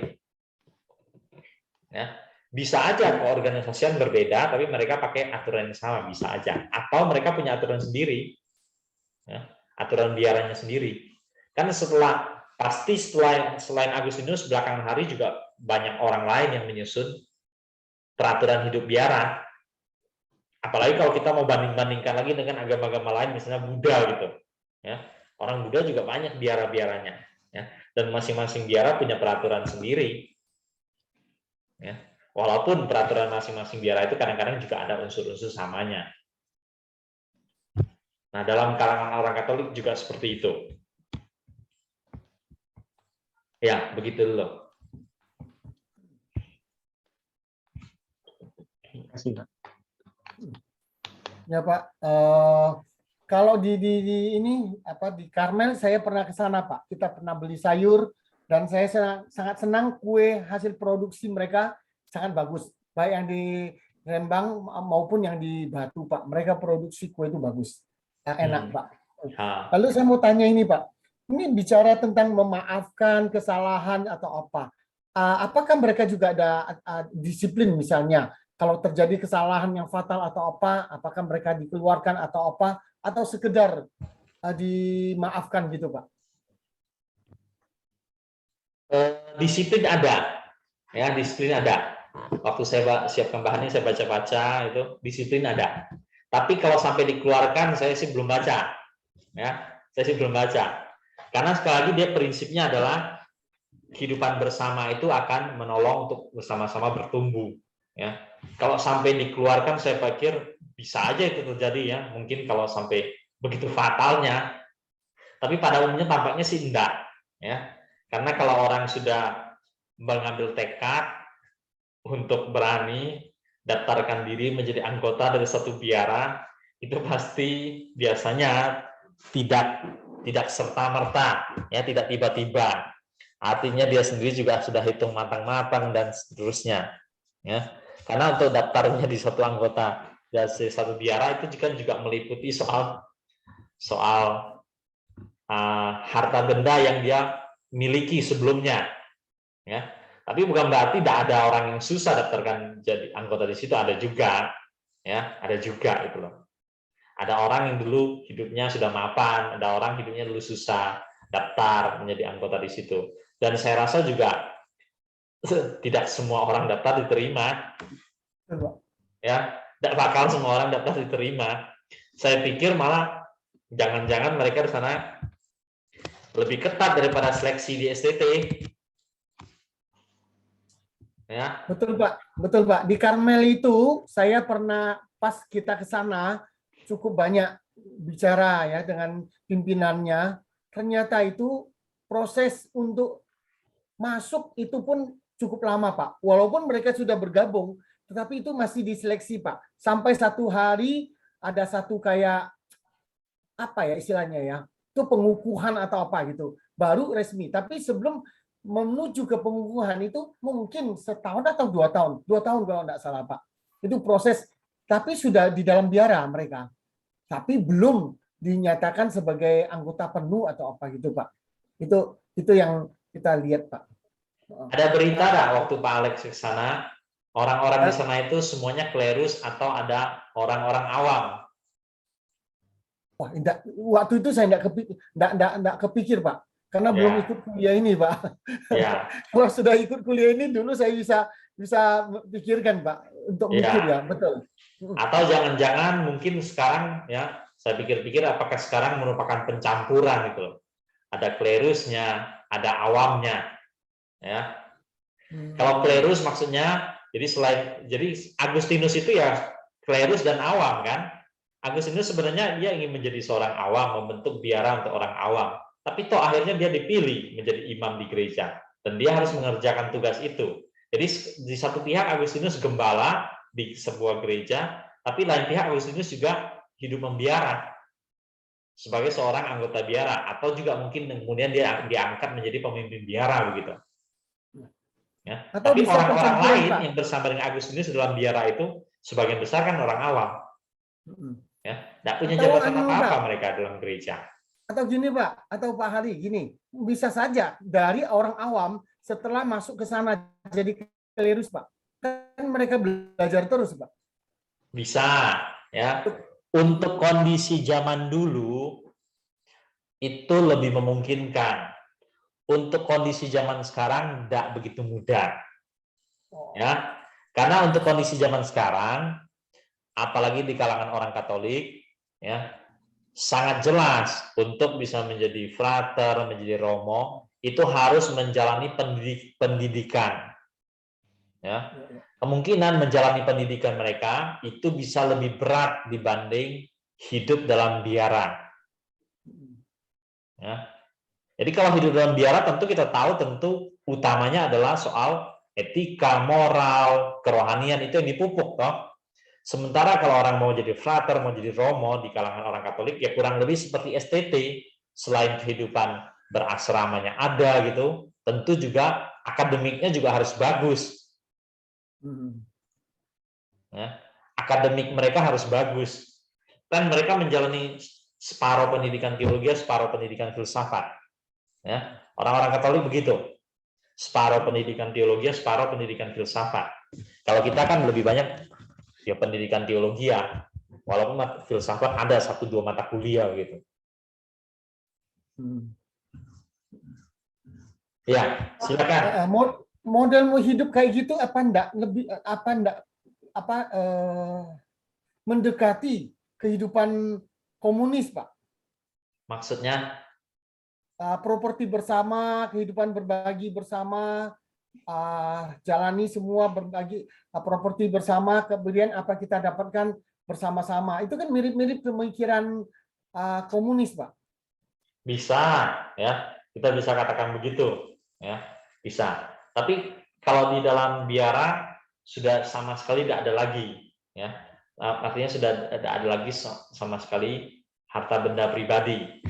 Ya, bisa aja keorganisasian berbeda, tapi mereka pakai aturan yang sama, bisa aja. Atau mereka punya aturan sendiri, ya, aturan biaranya sendiri. Karena pasti selain Agustinus, belakangan hari juga banyak orang lain yang menyusun peraturan hidup biara. Apalagi kalau kita mau banding-bandingkan lagi dengan agama-agama lain, misalnya Buddha gitu. Ya, orang Buddha juga banyak biara-biaranya. Ya, dan masing-masing biara punya peraturan sendiri. Ya. Walaupun peraturan masing-masing biara itu kadang-kadang juga ada unsur-unsur samanya. Nah, dalam kalangan orang Katolik juga seperti itu. Ya, begitu dulu. Terima kasih Pak. Ya Pak, kalau di ini apa di Karmel saya pernah ke sana Pak. Kita pernah beli sayur dan saya sangat senang kue hasil produksi mereka sangat bagus. Baik yang di Lembang maupun yang di Batu Pak. Mereka produksi kue itu bagus. Enak Pak. Lalu saya mau tanya ini Pak. Ini bicara tentang memaafkan kesalahan atau apa? Apakah mereka juga ada disiplin misalnya? kalau terjadi kesalahan yang fatal atau apa, apakah mereka dikeluarkan atau apa, atau sekedar dimaafkan gitu, Pak? Disiplin ada, ya disiplin ada. Waktu saya siapkan bahannya, saya baca-baca itu disiplin ada. Tapi kalau sampai dikeluarkan, saya sih belum baca, ya saya sih belum baca. Karena sekali lagi dia prinsipnya adalah kehidupan bersama itu akan menolong untuk bersama-sama bertumbuh, ya. Kalau sampai dikeluarkan, saya pikir bisa aja itu terjadi, ya. Mungkin kalau sampai begitu fatalnya, tapi pada umumnya tampaknya sih enggak, ya. Karena kalau orang sudah mengambil tekad untuk berani daftarkan diri menjadi anggota dari satu biara, itu pasti biasanya tidak serta-merta, ya, tidak tiba-tiba. Artinya dia sendiri juga sudah hitung matang-matang dan seterusnya, ya. Karena untuk daftarnya di satu anggota dari satu biara itu juga meliputi soal harta benda yang dia miliki sebelumnya, ya. Tapi bukan berarti tidak ada orang yang susah daftarkan jadi anggota di situ, ada juga, ya, ada juga itu loh. Ada orang yang dulu hidupnya sudah mapan, ada orang hidupnya dulu susah daftar menjadi anggota di situ. Dan saya rasa juga tidak semua orang daftar diterima, ya, tidak bakal semua orang daftar diterima. Saya pikir malah jangan-jangan mereka di sana lebih ketat daripada seleksi di STT. Ya. Betul Pak. Di Karmel itu saya pernah pas kita ke sana cukup banyak bicara ya dengan pimpinannya. Ternyata itu proses untuk masuk itu pun cukup lama Pak. Walaupun mereka sudah bergabung, tetapi itu masih diseleksi Pak. Sampai satu hari ada satu kayak apa ya istilahnya ya, itu pengukuhan atau apa gitu, baru resmi. Tapi sebelum menuju ke pengukuhan itu mungkin setahun atau 2 tahun, 2 tahun kalau tidak salah Pak. Itu proses, tapi sudah di dalam biara mereka, tapi belum dinyatakan sebagai anggota penuh atau apa gitu Pak. Itu yang kita lihat Pak. Ada berita nggak waktu Pak Alex ke sana, orang-orang di sana itu semuanya klerus atau ada orang-orang awam? Wah, waktu itu saya enggak kepikir Pak, karena belum ikut kuliah ini Pak. Ya. Kalau sudah ikut kuliah ini dulu saya bisa pikirkan Pak untuk mikir ya, betul. Atau jangan-jangan mungkin sekarang ya, saya pikir-pikir apakah sekarang merupakan pencampuran gitu. Ada klerusnya, ada awamnya, ya. Kalau klerus maksudnya jadi Agustinus itu ya klerus dan awam kan. Agustinus sebenarnya dia ingin menjadi seorang awam, membentuk biara untuk orang awam. Tapi toh akhirnya dia dipilih menjadi imam di gereja dan dia harus mengerjakan tugas itu. Jadi di satu pihak Agustinus gembala di sebuah gereja, tapi lain pihak Agustinus juga hidup membiara sebagai seorang anggota biara, atau juga mungkin kemudian dia diangkat menjadi pemimpin biara begitu. Ya. Atau tapi orang-orang lain Pak, yang bersama dengan Agustinus dalam biara itu sebagian besar kan orang awam. Ya, tidak punya jabatan apa-apa mereka dalam gereja. Atau gini Pak, atau Pak Hari, gini, bisa saja dari orang awam setelah masuk ke sana jadi klerus Pak, kan mereka belajar terus Pak. Bisa, ya. Untuk kondisi zaman dulu itu lebih memungkinkan. Untuk kondisi zaman sekarang tidak begitu mudah, ya. Karena untuk kondisi zaman sekarang, apalagi di kalangan orang Katolik, ya, sangat jelas untuk bisa menjadi frater, menjadi romo, itu harus menjalani pendidikan. Ya. Kemungkinan menjalani pendidikan mereka itu bisa lebih berat dibanding hidup dalam biara. Ya. Jadi kalau hidup dalam biara tentu kita tahu tentu utamanya adalah soal etika, moral, kerohanian itu yang dipupuk, toh. Sementara kalau orang mau jadi frater, mau jadi romo di kalangan orang Katolik, ya kurang lebih seperti STT, selain kehidupan berasramanya ada gitu, tentu juga akademiknya juga harus bagus. Ya, akademik mereka harus bagus. Dan mereka menjalani separuh pendidikan teologi, separuh pendidikan filsafat. Ya, orang-orang Katolik begitu. separuh pendidikan teologi, separuh pendidikan filsafat. Kalau kita kan lebih banyak ya pendidikan teologi ya, walaupun filsafat ada 1-2 mata kuliah gitu. Ya, silakan. Model hidup kayak gitu apa enggak mendekati kehidupan komunis, Pak? Maksudnya Properti bersama, kehidupan berbagi bersama, jalani semua berbagi properti bersama, kemudian apa kita dapatkan bersama-sama. Itu kan mirip-mirip pemikiran komunis, Pak. bisa, ya, kita bisa katakan begitu, ya, bisa. Tapi kalau di dalam biara sudah sama sekali tidak ada lagi, ya, artinya sudah tidak ada lagi sama sekali harta benda pribadi,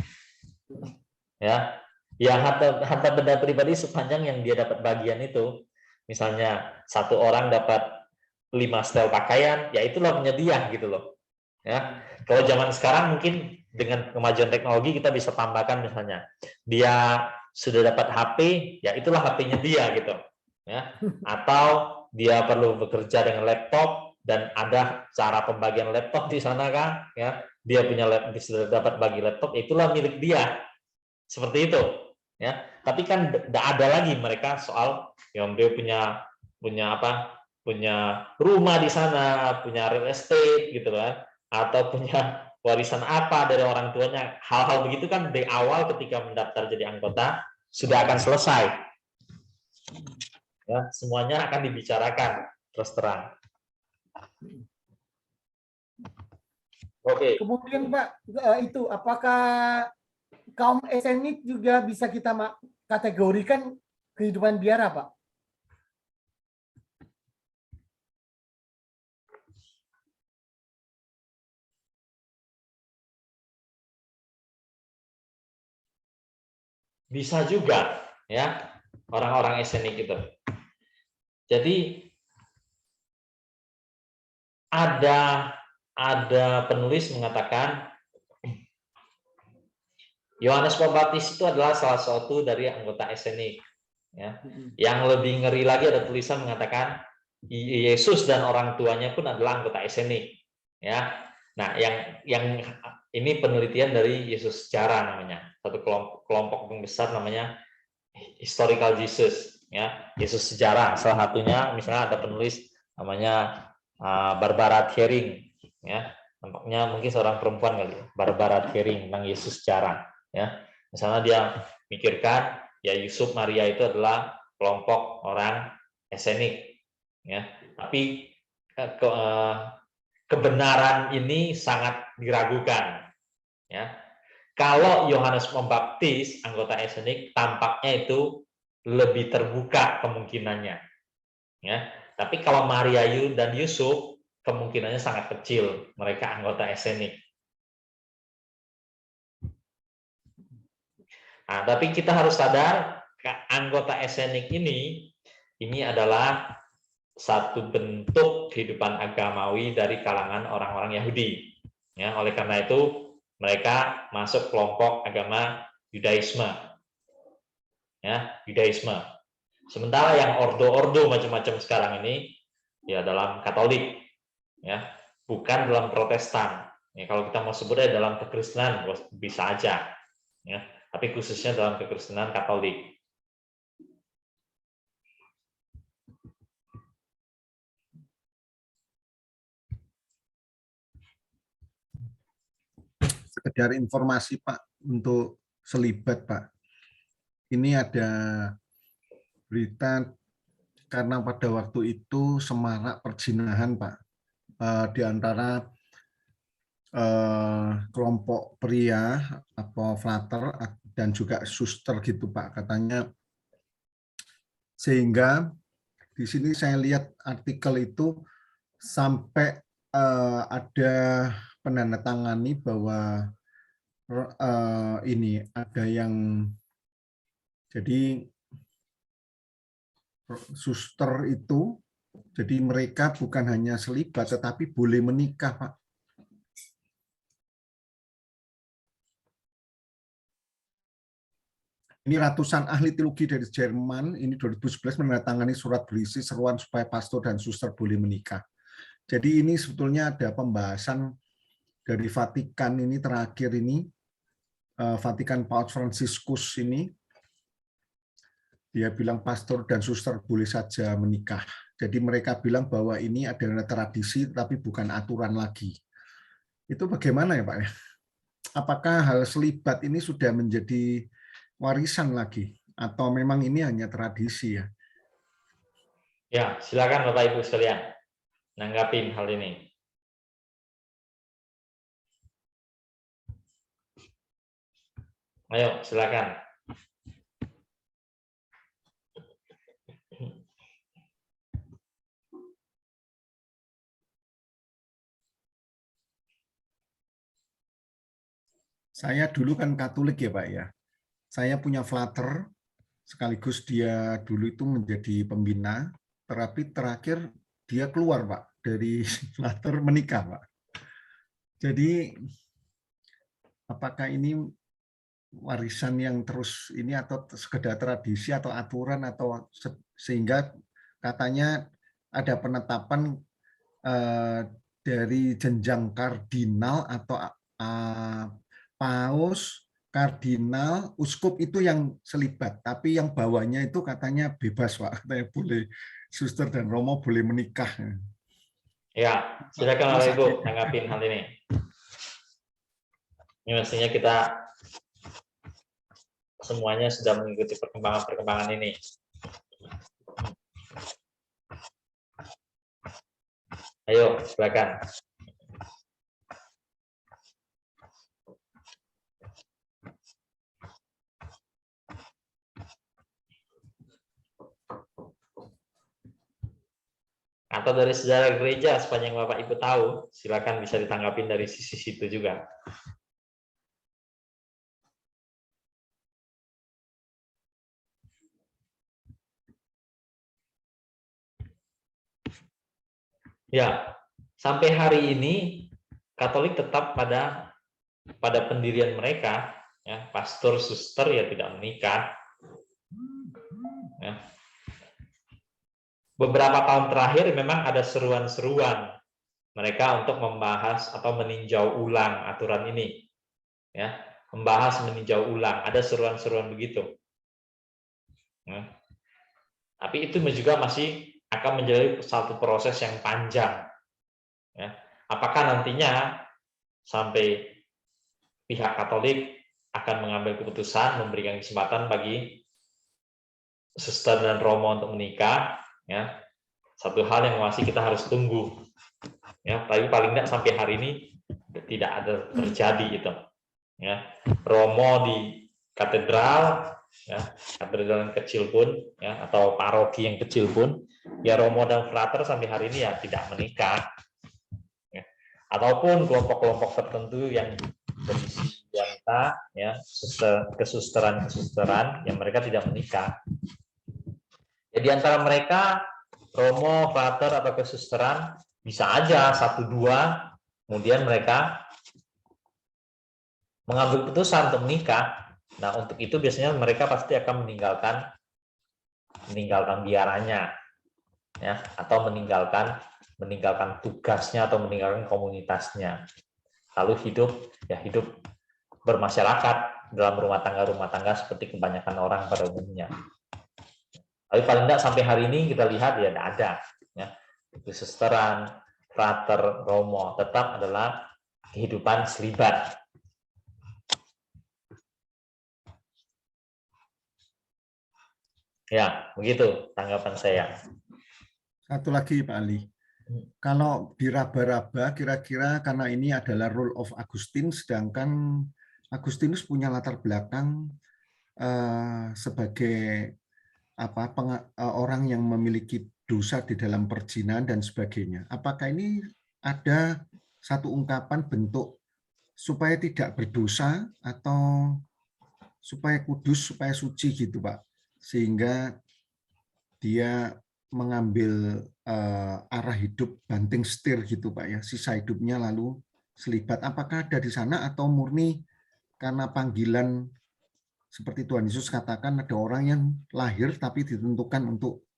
ya. Ya, harta benda pribadi sepanjang yang dia dapat bagian itu, misalnya satu orang dapat 5 setel pakaian, ya itulah punya dia gitu loh, ya. Kalau zaman sekarang mungkin dengan kemajuan teknologi kita bisa tambahkan, misalnya dia sudah dapat HP, ya itulah HP-nya dia gitu, ya. Atau dia perlu bekerja dengan laptop dan ada cara pembagian laptop di sana kan, ya. Dia punya laptop, sudah dapat bagi laptop, itulah milik dia, seperti itu, ya. Tapi kan tidak ada lagi mereka soal yang dia punya apa, punya rumah di sana, punya real estate gitu kan, atau punya warisan apa dari orang tuanya. Hal-hal begitu kan dari awal ketika mendaftar jadi anggota sudah akan selesai, ya, semuanya akan dibicarakan terus terang. Oke. Kemudian Pak, itu apakah kaum esenik juga bisa kita kategorikan kehidupan biara, Pak? Bisa juga, ya, orang-orang esenik itu. Jadi ada penulis mengatakan Yohanes Pembaptis itu adalah salah satu dari anggota esenik, ya. Yang lebih ngeri lagi ada tulisan mengatakan Yesus dan orang tuanya pun adalah anggota esenik, ya. Nah, yang ini penelitian dari Yesus Sejarah namanya, satu kelompok yang besar namanya Historical Jesus, ya, Yesus Sejarah. Salah satunya misalnya ada penulis namanya Barbara Thiering, ya, tampaknya mungkin seorang perempuan kali, Barbara Thiering, tentang Yesus Sejarah, ya. Misalnya dia mikirkan ya Yusuf Maria itu adalah kelompok orang esenik, ya. Tapi kebenaran ini sangat diragukan, ya. Kalau Yohanes Pembaptis anggota esenik tampaknya itu lebih terbuka kemungkinannya, ya. Tapi kalau Maria dan Yusuf kemungkinannya sangat kecil mereka anggota esenik. Nah, tapi kita harus sadar anggota esenik ini adalah satu bentuk kehidupan agamawi dari kalangan orang-orang Yahudi, ya. Oleh karena itu mereka masuk kelompok agama Yudaisme, ya, Yudaisme. Sementara yang ordo-ordo macam-macam sekarang ini ya dalam Katolik, ya, bukan dalam Protestan. Ya, kalau kita mau sebutnya dalam kekristenan bisa aja, ya, tapi khususnya dalam kekristenan Katolik. Sekedar informasi Pak untuk selibat Pak. Ini ada berita karena pada waktu itu semarak perjinahan Pak, di antara kelompok pria atau frater dan juga suster gitu Pak katanya, sehingga di sini saya lihat artikel itu sampai ada penandatangani bahwa ini ada yang jadi suster itu, jadi mereka bukan hanya selibat tetapi boleh menikah Pak. Ini ratusan ahli teologi dari Jerman, ini 2011 menandatangani surat berisi seruan supaya pastor dan suster boleh menikah. Jadi ini sebetulnya ada pembahasan dari Vatikan ini terakhir ini, Vatikan Paus Fransiskus ini, dia bilang pastor dan suster boleh saja menikah. Jadi mereka bilang bahwa ini adalah tradisi tapi bukan aturan lagi. Itu bagaimana ya Pak? Apakah hal selibat ini sudah menjadi warisan lagi atau memang ini hanya tradisi ya? Ya, silakan Bapak Ibu sekalian nanggapin hal ini. Ayo, silakan. Saya dulu kan Katolik ya Pak ya. Saya punya flatter, sekaligus dia dulu itu menjadi pembina, terapi terakhir dia keluar Pak dari flatter menikah Pak. Jadi apakah ini warisan yang terus ini atau sekedar tradisi atau aturan atau sehingga katanya ada penetapan dari jenjang kardinal atau paus, kardinal, uskup itu yang selibat, tapi yang bawahnya itu katanya bebas Pak, katanya boleh suster dan romo boleh menikah. Ya, silakan Bapak Ibu tanggapin hal ini. Ini mestinya kita semuanya sudah mengikuti perkembangan-perkembangan ini. Ayo, silakan. Atau dari sejarah gereja sepanjang Bapak Ibu tahu, silakan bisa ditanggapin dari sisi situ juga. Ya, sampai hari ini Katolik tetap pada pendirian mereka, ya, pastor, suster ya tidak menikah. Ya. Beberapa tahun terakhir memang ada seruan-seruan mereka untuk membahas atau meninjau ulang aturan ini, ya, membahas meninjau ulang, ada seruan-seruan begitu. Ya. Tapi itu juga masih akan menjadi satu proses yang panjang. Ya. Apakah nantinya sampai pihak Katolik akan mengambil keputusan memberikan kesempatan bagi suster dan romo untuk menikah, ya, satu hal yang masih kita harus tunggu, ya, tapi paling tidak sampai hari ini tidak ada terjadi itu, ya, romo di katedral, ya, katedral yang kecil pun, ya, atau paroki yang kecil pun, ya, romo dan frater sampai hari ini ya tidak menikah, ya, ataupun kelompok-kelompok tertentu yang berisi wanita, ya, kesusteran yang mereka tidak menikah. Jadi antara mereka romo, frater atau kesusteran bisa aja 1-2, kemudian mereka mengambil keputusan untuk menikah. Nah, untuk itu biasanya mereka pasti akan meninggalkan biaranya, ya, atau meninggalkan tugasnya atau meninggalkan komunitasnya. Lalu hidup bermasyarakat dalam rumah tangga seperti kebanyakan orang pada umumnya. Tapi paling tidak sampai hari ini kita lihat ya tidak ada, ya, kesusteran, frater, romo tetap adalah kehidupan selibat. Ya, begitu tanggapan saya. Satu lagi Pak Ali, kalau diraba-raba kira-kira karena ini adalah rule of Augustine, sedangkan Agustinus punya latar belakang sebagai orang yang memiliki dosa di dalam perzinahan dan sebagainya. Apakah ini ada satu ungkapan bentuk supaya tidak berdosa atau supaya kudus, supaya suci gitu Pak, sehingga dia mengambil arah hidup banting setir gitu Pak ya, sisa hidupnya lalu selibat. Apakah ada di sana atau murni karena panggilan seperti Tuhan Yesus katakan ada orang yang lahir tapi ditentukan untuk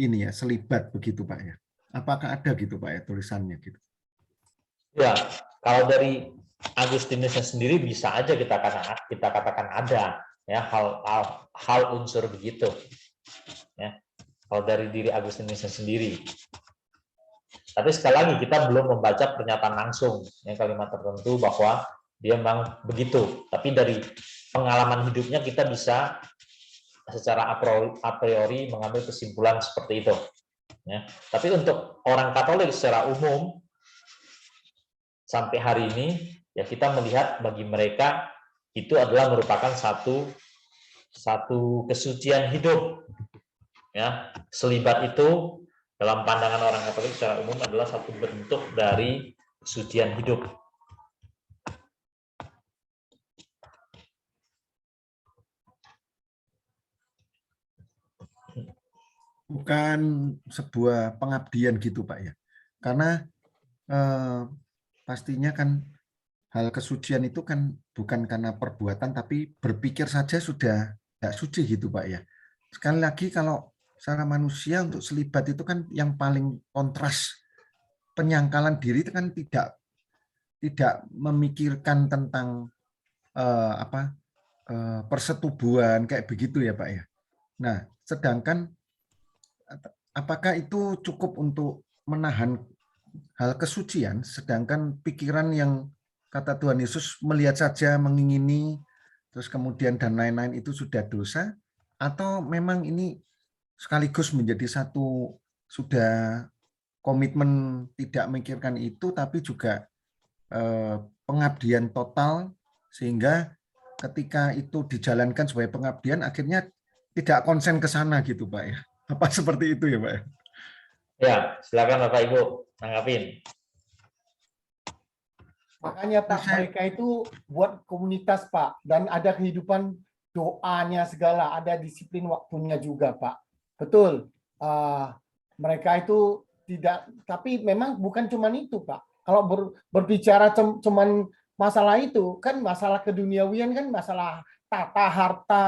ini ya, selibat begitu Pak ya. Apakah ada gitu Pak ya tulisannya gitu? Ya, kalau dari Agustinusnya sendiri bisa aja kita katakan ada ya hal unsur begitu. Ya. Kalau dari diri Agustinusnya sendiri. Tapi sekali lagi kita belum membaca pernyataan langsung ya, kalimat tertentu bahwa dia memang begitu. Tapi dari pengalaman hidupnya kita bisa secara a priori mengambil kesimpulan seperti itu. Ya. Tapi untuk orang Katolik secara umum sampai hari ini ya kita melihat bagi mereka itu adalah merupakan satu kesucian hidup. Ya, selibat itu dalam pandangan orang Katolik secara umum adalah satu bentuk dari kesucian hidup. Bukan sebuah pengabdian gitu Pak ya. Karena pastinya kan hal kesucian itu kan bukan karena perbuatan tapi berpikir saja sudah tidak suci gitu Pak ya. Sekali lagi kalau secara manusia untuk selibat itu kan yang paling kontras, penyangkalan diri itu kan tidak memikirkan tentang persetubuhan kayak begitu ya Pak ya. Nah, sedangkan apakah itu cukup untuk menahan hal kesucian, sedangkan pikiran yang kata Tuhan Yesus melihat saja, mengingini, terus kemudian dan lain-lain itu sudah dosa, atau memang ini sekaligus menjadi satu sudah komitmen tidak memikirkan itu, tapi juga pengabdian total, sehingga ketika itu dijalankan sebagai pengabdian, akhirnya tidak konsen ke sana gitu Pak ya. Apa seperti itu ya Pak? Ya, silakan Bapak Ibu tanggapin. Makanya Pak, mereka itu buat komunitas Pak, dan ada kehidupan doanya segala, ada disiplin waktunya juga Pak. Betul, mereka itu tidak, tapi memang bukan cuma itu Pak. Kalau berbicara cuman masalah itu, kan masalah keduniawian kan masalah tata harta,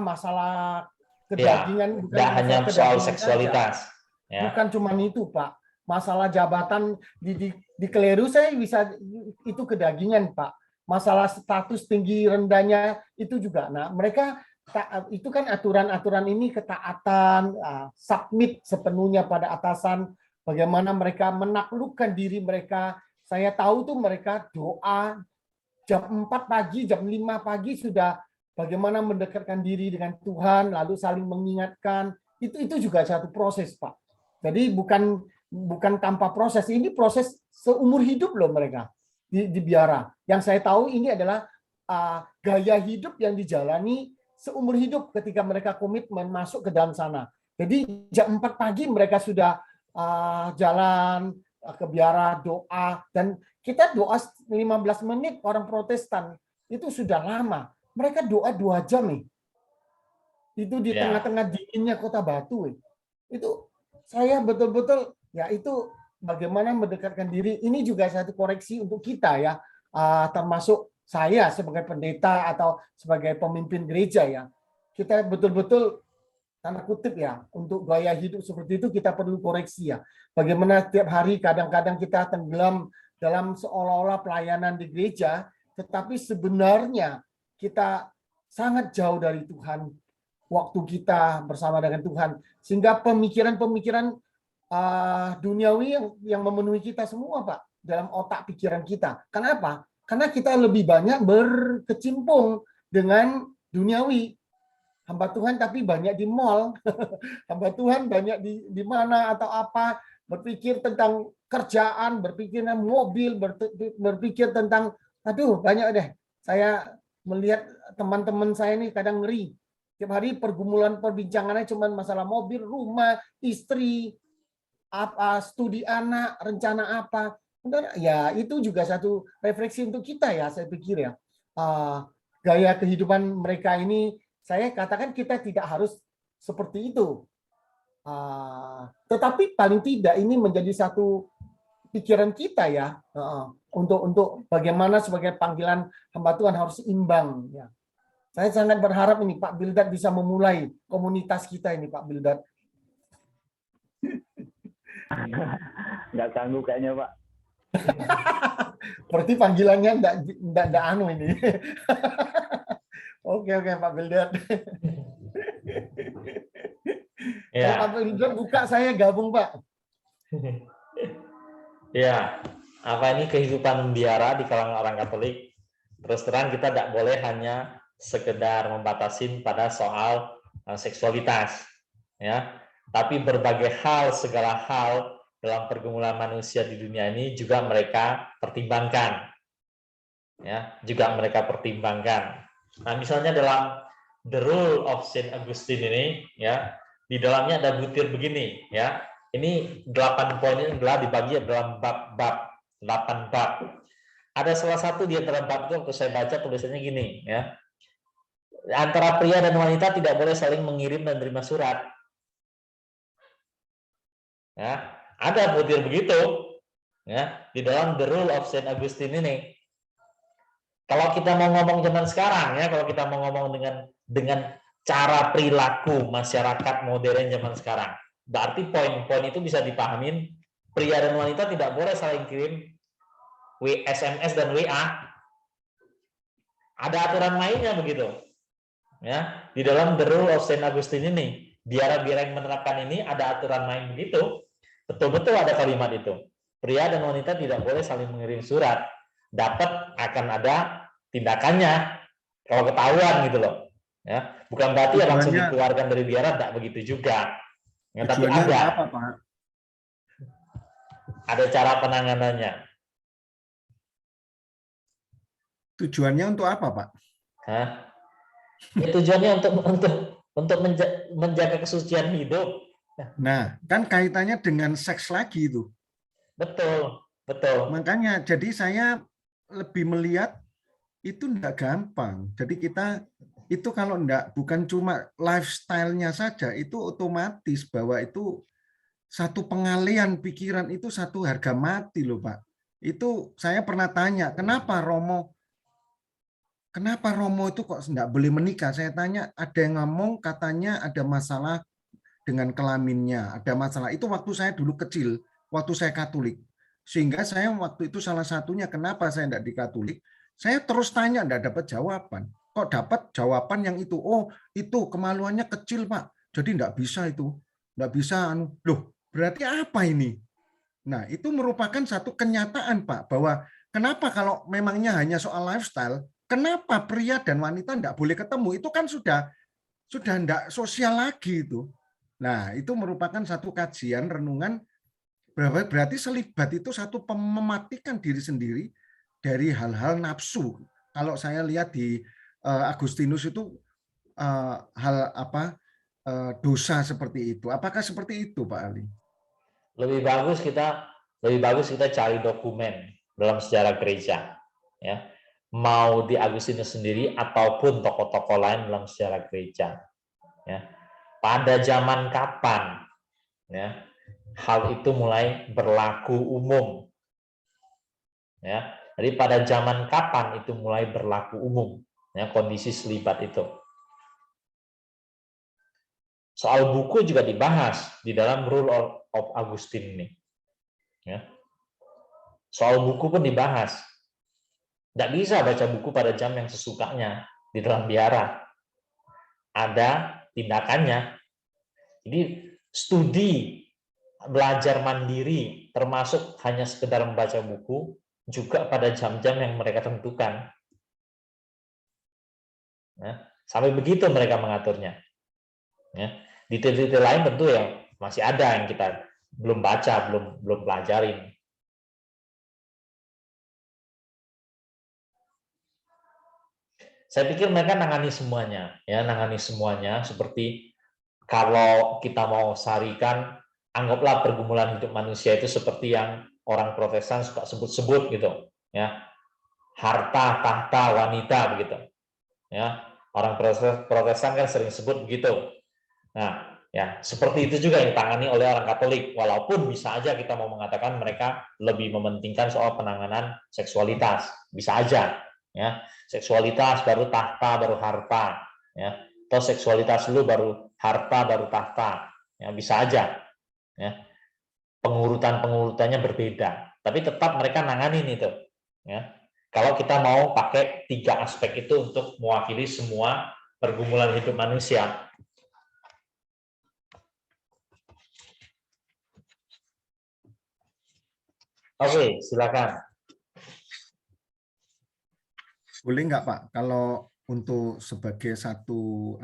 masalah kedagingan, ya, bukan tidak hanya soal seksualitas. Ya. Bukan cuma itu Pak. Masalah jabatan di keleru saya bisa itu kedagingan Pak. Masalah status tinggi rendahnya itu juga. Nah mereka itu kan aturan-aturan ini ketaatan, submit sepenuhnya pada atasan. Bagaimana mereka menaklukkan diri mereka. Saya tahu tuh mereka doa jam 4 pagi, jam 5 pagi sudah bagaimana mendekatkan diri dengan Tuhan, lalu saling mengingatkan. Itu juga satu proses Pak. Jadi bukan tanpa proses, ini proses seumur hidup loh mereka di biara. Yang saya tahu ini adalah gaya hidup yang dijalani seumur hidup ketika mereka komitmen masuk ke dalam sana. Jadi jam 4 pagi mereka sudah jalan ke biara, doa, dan kita doa 15 menit orang Protestan itu sudah lama. Mereka doa 2 jam nih. Itu di tengah-tengah dinginnya Kota Batu. Itu saya betul-betul ya itu bagaimana mendekatkan diri. Ini juga satu koreksi untuk kita ya, termasuk saya sebagai pendeta atau sebagai pemimpin gereja ya. Kita betul-betul tanda kutip ya, untuk gaya hidup seperti itu kita perlu koreksi ya. Bagaimana tiap hari kadang-kadang kita tenggelam dalam seolah-olah pelayanan di gereja, tetapi sebenarnya kita sangat jauh dari Tuhan. Waktu kita bersama dengan Tuhan, sehingga pemikiran-pemikiran duniawi yang memenuhi kita semua Pak, dalam otak pikiran kita. Kenapa? Karena kita lebih banyak berkecimpung dengan duniawi. Hamba Tuhan tapi banyak di mall, hamba Tuhan banyak di mana atau apa, berpikir tentang kerjaan, berpikir tentang mobil, berpikir tentang, aduh banyak deh. Saya melihat teman-teman saya ini kadang ngeri. Tiap hari pergumulan perbincangannya cuma masalah mobil, rumah, istri, apa, studi anak, rencana apa. Ya itu juga satu refleksi untuk kita ya, saya pikir ya. Gaya kehidupan mereka ini, saya katakan kita tidak harus seperti itu. Tetapi paling tidak ini menjadi satu pikiran kita ya, untuk bagaimana sebagai panggilan hamba Tuhan harus imbang ya. Saya sangat berharap ini Pak Bildad bisa memulai komunitas kita ini Pak Bildad. Nggak sanggup kayaknya, Pak. Berarti panggilannya enggak anu ini. Oke Pak Bildad. Kalau Ya. Pak Bildad buka, saya gabung Pak. Ya, apa ini kehidupan biara di kalangan orang Katolik? Terus terang kita tidak boleh hanya sekedar membatasin pada soal seksualitas, ya. Tapi berbagai hal, segala hal dalam pergumulan manusia di dunia ini juga mereka pertimbangkan, ya, juga mereka pertimbangkan. Nah, misalnya dalam The Rule of Saint Augustine ini, ya, di dalamnya ada butir begini, ya. Ini 8 poin ini adalah dibagi dalam bab-bab, 8 bab. Ada salah satu di antara bab itu waktu saya baca tulisannya gini, ya. Antara pria dan wanita tidak boleh saling mengirim dan menerima surat. Ya, ada butir begitu, ya, di dalam The Rule of Saint Augustine ini. Kalau kita mau ngomong zaman sekarang, ya, kalau kita mau ngomong dengan cara perilaku masyarakat modern zaman sekarang, berarti poin-poin itu bisa dipahamin, pria dan wanita tidak boleh saling kirim SMS dan WA. Ada aturan mainnya begitu. Ya, di dalam The Rule of Saint Augustine ini, biara-biara yang menerapkan ini ada aturan main begitu. Betul-betul ada kalimat itu. Pria dan wanita tidak boleh saling mengirim surat. Dapat akan ada tindakannya kalau ketahuan gitu loh. Ya, bukan berarti ya langsung dikeluarkan dari biara, tidak begitu juga. Ya, tapi ada. Apa, Pak? Ada cara penanganannya. Tujuannya untuk apa, Pak? Hah? Ya, tujuannya untuk menjaga kesucian hidup. Nah, kan kaitannya dengan seks lagi itu. Betul, betul. Makanya jadi saya lebih melihat itu enggak gampang. Jadi kita itu kalau enggak, bukan cuma lifestyle-nya saja, itu otomatis bahwa itu satu pengalian pikiran, itu satu harga mati loh Pak. Itu saya pernah tanya, kenapa Romo itu kok enggak boleh menikah? Saya tanya, ada yang ngomong katanya ada masalah dengan kelaminnya, ada masalah. Itu waktu saya dulu kecil, waktu saya Katolik. Sehingga saya waktu itu salah satunya kenapa saya enggak di Katolik, saya terus tanya, enggak dapat jawaban. Kok dapat jawaban yang itu? Oh, itu kemaluannya kecil, Pak. Jadi enggak bisa itu. Enggak bisa. Loh, berarti apa ini? Nah, itu merupakan satu kenyataan, Pak, bahwa kenapa kalau memangnya hanya soal lifestyle, kenapa pria dan wanita enggak boleh ketemu? Itu kan sudah enggak sosial lagi itu. Nah, itu merupakan satu kajian renungan, berarti selibat itu satu mematikan diri sendiri dari hal-hal nafsu. Kalau saya lihat di Agustinus itu hal apa dosa seperti itu. Apakah seperti itu, Pak Ali? Lebih bagus kita cari dokumen dalam sejarah gereja, ya. Mau di Agustinus sendiri ataupun tokoh-tokoh lain dalam sejarah gereja, ya. Pada zaman kapan, ya, hal itu mulai berlaku umum, ya. Jadi pada zaman kapan itu mulai berlaku umum, ya, kondisi selibat itu. Soal buku juga dibahas di dalam Rule of Augustine ini, ya. Soal buku pun dibahas. Tidak bisa baca buku pada jam yang sesukanya di dalam biara. Ada tindakannya. Jadi studi, belajar mandiri, termasuk hanya sekedar membaca buku, juga pada jam-jam yang mereka tentukan. Nah, sampai begitu mereka mengaturnya. Ya. Detail-detail lain tentu yang masih ada yang kita belum baca, belum pelajarin. Saya pikir mereka nangani semuanya, ya, nangani semuanya. Seperti kalau kita mau sarikan, anggaplah pergumulan hidup manusia itu seperti yang orang Protestan suka sebut-sebut gitu, ya, harta, tahta, wanita begitu, ya. Orang Protestan kan sering sebut begitu. Nah, ya, seperti itu juga yang ditangani oleh orang Katolik. Walaupun bisa aja kita mau mengatakan mereka lebih mementingkan soal penanganan seksualitas, bisa aja. ya. Seksualitas baru tahta baru harta, ya. Atau seksualitas dulu baru harta baru tahta, ya bisa aja, ya. Pengurutannya berbeda, tapi tetap mereka nanganin itu, ya. Kalau kita mau pakai 3 aspek itu untuk mewakili semua pergumulan hidup manusia. Oke, silakan. Boleh nggak Pak, kalau untuk sebagai satu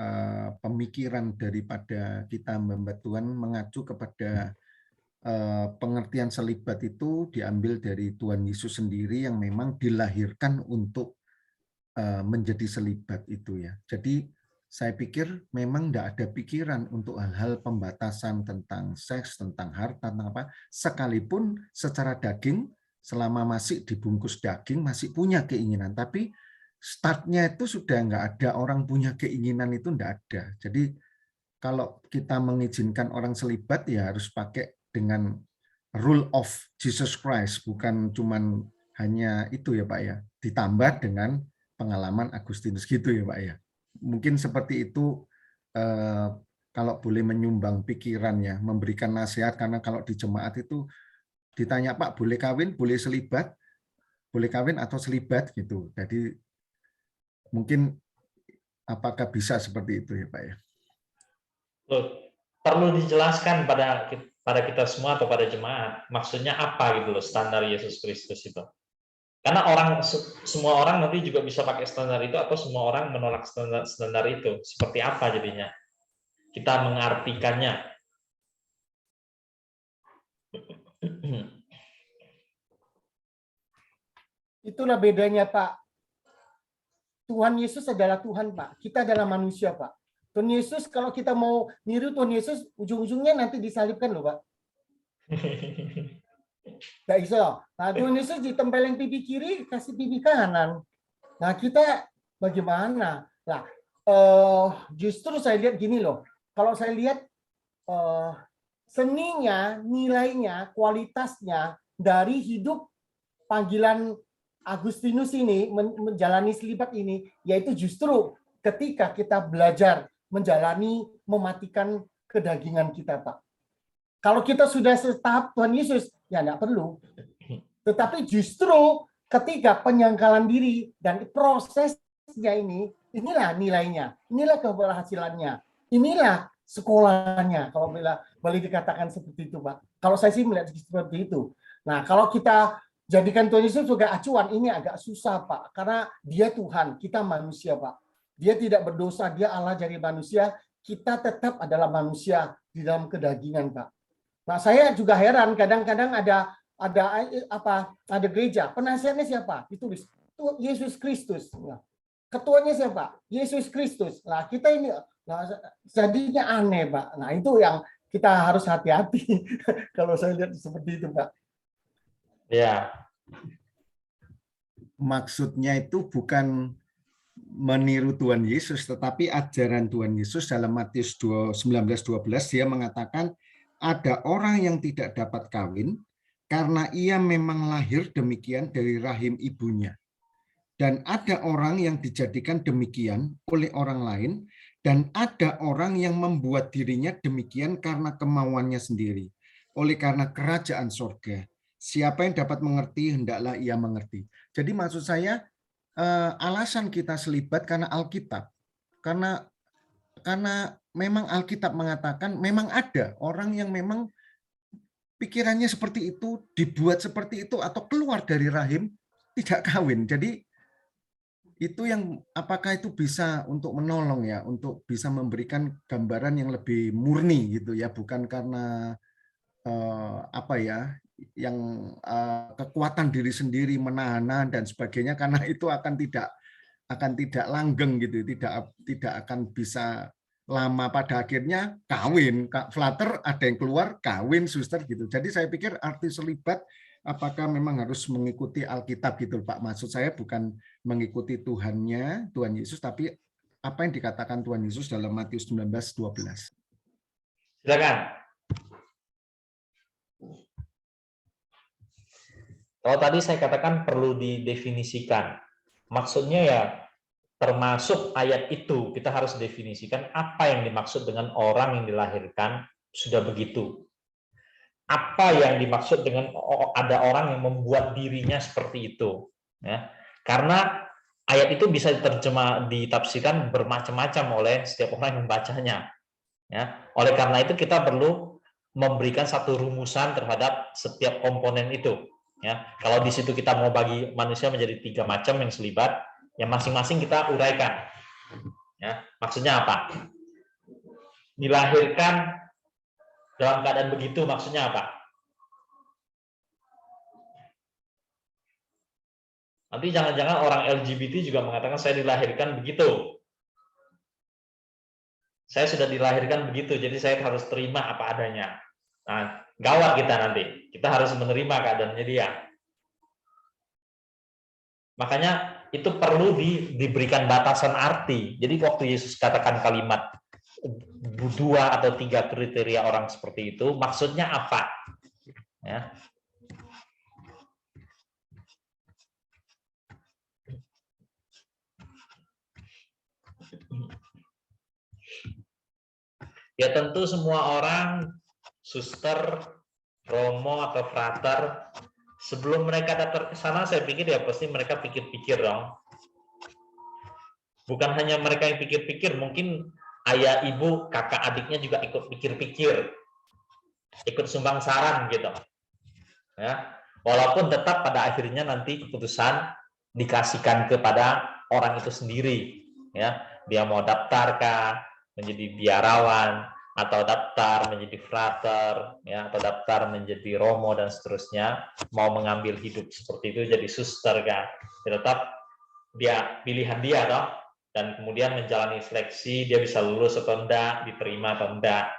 pemikiran daripada kita membuat Tuhan mengacu kepada pengertian selibat itu diambil dari Tuhan Yesus sendiri yang memang dilahirkan untuk menjadi selibat itu ya. Jadi saya pikir memang tidak ada pikiran untuk hal-hal pembatasan tentang seks, tentang harta, tentang apa. Sekalipun secara daging, selama masih dibungkus daging, masih punya keinginan. Tapi startnya itu sudah nggak ada orang punya keinginan itu nggak ada. Jadi kalau kita mengizinkan orang selibat ya harus pakai dengan rule of Jesus Christ, bukan cuman hanya itu ya Pak ya, ditambah dengan pengalaman Agustinus gitu ya Pak ya. Mungkin seperti itu kalau boleh menyumbang pikirannya, memberikan nasihat, karena kalau di jemaat itu ditanya Pak boleh kawin, boleh selibat, boleh kawin atau selibat gitu. Jadi mungkin apakah bisa seperti itu ya Pak ya? Perlu dijelaskan pada kita semua atau pada jemaat, maksudnya apa gitu loh standar Yesus Kristus itu. Karena semua orang nanti juga bisa pakai standar itu, atau semua orang menolak standar itu. Seperti apa jadinya? Kita mengartikannya. Itulah bedanya Pak. Tuhan Yesus adalah Tuhan Pak. Kita adalah manusia Pak. Tuhan Yesus kalau kita mau niru Tuhan Yesus, ujung-ujungnya nanti disalibkan loh Pak. Nggak bisa. Nah Tuhan Yesus ditempelin pipi kiri, kasih pipi kanan. Nah kita bagaimana? Nah justru saya lihat gini loh. Kalau saya lihat seninya, nilainya, kualitasnya dari hidup panggilan Agustinus ini, menjalani selibat ini, yaitu justru ketika kita belajar menjalani, mematikan kedagingan kita, Pak. Kalau kita sudah setahap Tuhan Yesus, ya enggak perlu. Tetapi justru ketika penyangkalan diri dan prosesnya ini, inilah nilainya, inilah keberhasilannya, inilah sekolahnya, kalau boleh dikatakan seperti itu, Pak. Kalau saya sih melihat seperti itu. Nah, kalau kita jadikan Tuhan Yesus sebagai acuan, ini agak susah, Pak. Karena dia Tuhan, kita manusia, Pak. Dia tidak berdosa, dia Allah dari manusia, kita tetap adalah manusia di dalam kedagingan, Pak. Nah, saya juga heran, kadang-kadang ada gereja, penasihatnya siapa? Ditulis, Yesus Kristus. Ketuanya siapa? Yesus Kristus. Nah, kita ini jadinya aneh, Pak. Nah, itu yang kita harus hati-hati kalau saya lihat seperti itu, Pak. Ya. Maksudnya itu bukan meniru Tuhan Yesus, tetapi ajaran Tuhan Yesus dalam Matius 19:12 dia mengatakan ada orang yang tidak dapat kawin karena ia memang lahir demikian dari rahim ibunya. Dan ada orang yang dijadikan demikian oleh orang lain, dan ada orang yang membuat dirinya demikian karena kemauannya sendiri. Oleh karena kerajaan surga, siapa yang dapat mengerti, hendaklah ia mengerti. Jadi maksud saya, alasan kita selibat karena Alkitab. Karena memang Alkitab mengatakan memang ada orang yang memang pikirannya seperti itu, dibuat seperti itu, atau keluar dari rahim, tidak kawin. Jadi itu yang apakah itu bisa untuk menolong ya, untuk bisa memberikan gambaran yang lebih murni gitu ya, bukan karena yang kekuatan diri sendiri menahan dan sebagainya, karena itu akan tidak langgeng gitu, tidak akan bisa lama, pada akhirnya kawin, flutter ada yang keluar, kawin, suster gitu. Jadi saya pikir arti selibat apakah memang harus mengikuti Alkitab gitu Pak. Maksud saya bukan mengikuti Tuhannya, Tuhan Yesus, tapi apa yang dikatakan Tuhan Yesus dalam Matius 19:12. Silakan. Kalau tadi saya katakan perlu didefinisikan. Maksudnya ya termasuk ayat itu kita harus definisikan apa yang dimaksud dengan orang yang dilahirkan sudah begitu. Apa yang dimaksud dengan ada orang yang membuat dirinya seperti itu, ya. Karena ayat itu bisa ditafsirkan bermacam-macam oleh setiap orang yang membacanya, ya. Oleh karena itu kita perlu memberikan satu rumusan terhadap setiap komponen itu, ya. Kalau di situ kita mau bagi manusia menjadi 3 macam yang selibat, yang masing-masing kita uraikan, ya. Maksudnya apa? Dilahirkan dalam keadaan begitu maksudnya apa? Nanti jangan-jangan orang LGBT juga mengatakan saya dilahirkan begitu. Saya sudah dilahirkan begitu, jadi saya harus terima apa adanya. Nah, gawat kita nanti. Kita harus menerima keadaannya dia. Makanya itu perlu diberikan batasan arti. Jadi waktu Yesus katakan kalimat 2 atau 3 kriteria orang seperti itu, maksudnya apa? Ya. Ya tentu semua orang, suster, romo atau frater, sebelum mereka datang ke sana, saya pikir ya pasti mereka pikir-pikir dong. Bukan hanya mereka yang pikir-pikir, mungkin ayah, ibu, kakak, adiknya juga ikut pikir-pikir, ikut sumbang saran gitu. Ya, walaupun tetap pada akhirnya nanti keputusan dikasihkan kepada orang itu sendiri. Ya, dia mau daftarkah menjadi biarawan, atau daftar menjadi frater, ya, atau daftar menjadi romo dan seterusnya, mau mengambil hidup seperti itu jadi suster kan, tetap dia pilihan dia toh, dan kemudian menjalani seleksi, dia bisa lulus atau enggak, diterima atau enggak.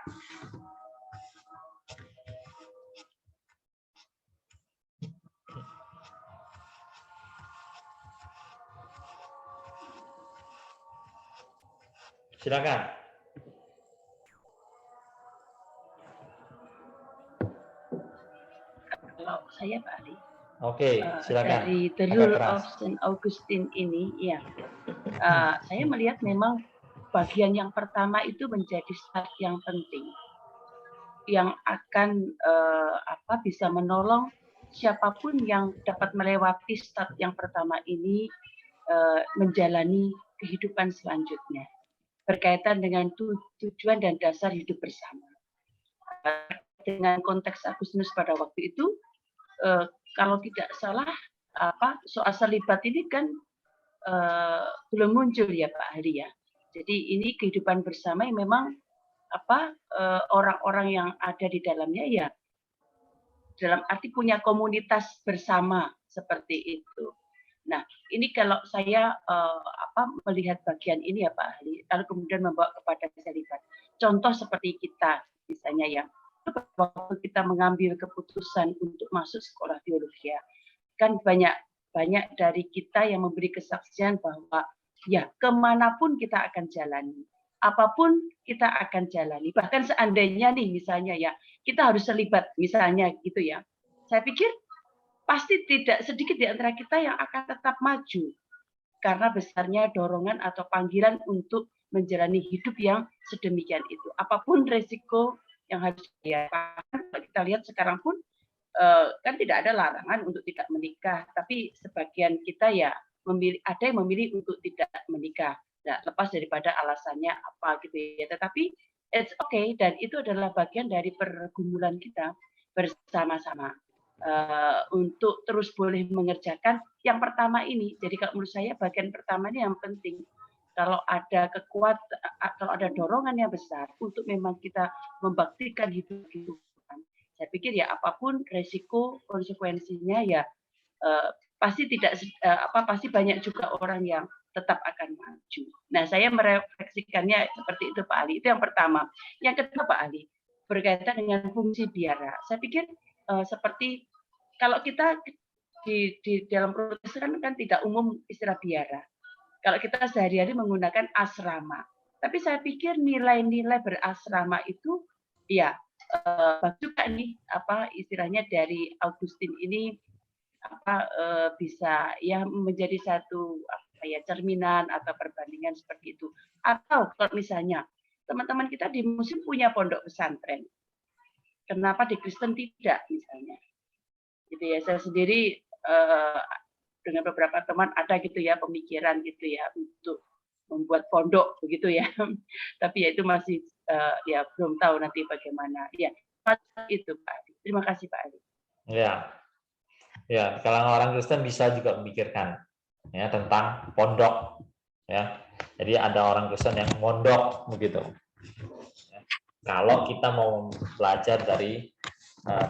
Silakan. Kalau saya Pak Ali, Oke, silakan. dari The Rule of Saint Augustine ini, ya, saya melihat memang bagian yang pertama itu menjadi start yang penting, yang akan bisa menolong siapapun yang dapat melewati start yang pertama ini menjalani kehidupan selanjutnya berkaitan dengan tujuan dan dasar hidup bersama. Dengan konteks Agustinus pada waktu itu, kalau tidak salah soal selibat ini kan belum muncul ya Pak Ali ya. Jadi ini kehidupan bersama yang memang orang-orang yang ada di dalamnya ya dalam arti punya komunitas bersama seperti itu. Nah, ini kalau saya melihat bagian ini ya Pak Ali, lalu kemudian membawa kepada selibat. Contoh seperti kita misalnya ya, waktu kita mengambil keputusan untuk masuk sekolah teologi, kan banyak dari kita yang memberi kesaksian bahwa ya kemanapun kita akan jalani, apapun kita akan jalani, bahkan seandainya nih misalnya ya kita harus terlibat misalnya gitu ya, saya pikir pasti tidak sedikit di antara kita yang akan tetap maju karena besarnya dorongan atau panggilan untuk menjalani hidup yang sedemikian itu, apapun resiko yang harus kita lihat sekarang pun kan tidak ada larangan untuk tidak menikah, tapi sebagian kita ya ada yang memilih untuk tidak menikah, nah, lepas daripada alasannya apa gitu ya. Tetapi it's okay, dan itu adalah bagian dari pergumulan kita bersama-sama untuk terus boleh mengerjakan yang pertama ini. Jadi kalau menurut saya bagian pertama ini yang penting. Kalau ada kalau ada dorongan yang besar untuk memang kita membaktikan hidup saya pikir ya apapun resiko konsekuensinya ya pasti pasti banyak juga orang yang tetap akan maju. Nah, saya merefleksikannya seperti itu Pak Ali. Itu yang pertama. Yang kedua Pak Ali berkaitan dengan fungsi biara. Saya pikir seperti kalau kita di dalam Protestan kan tidak umum istilah biara. Kalau kita sehari-hari menggunakan asrama, tapi saya pikir nilai-nilai berasrama itu ya juga nih istilahnya dari Augustine ini bisa ya menjadi satu sebagai cerminan atau perbandingan seperti itu. Atau kalau misalnya teman-teman kita di Muslim punya pondok pesantren, kenapa di Kristen tidak misalnya? Gitu ya. Saya sendiri dengan beberapa teman ada gitu ya pemikiran gitu ya untuk membuat pondok begitu ya. Tapi ya itu masih ya belum tahu nanti bagaimana. Ya, itu Pak Ali. Terima kasih Pak Ali. Ya, ya, kalangan orang Kristen bisa juga memikirkan ya tentang pondok, ya. Jadi ada orang Kristen yang mondok begitu. Ya. Kalau kita mau belajar dari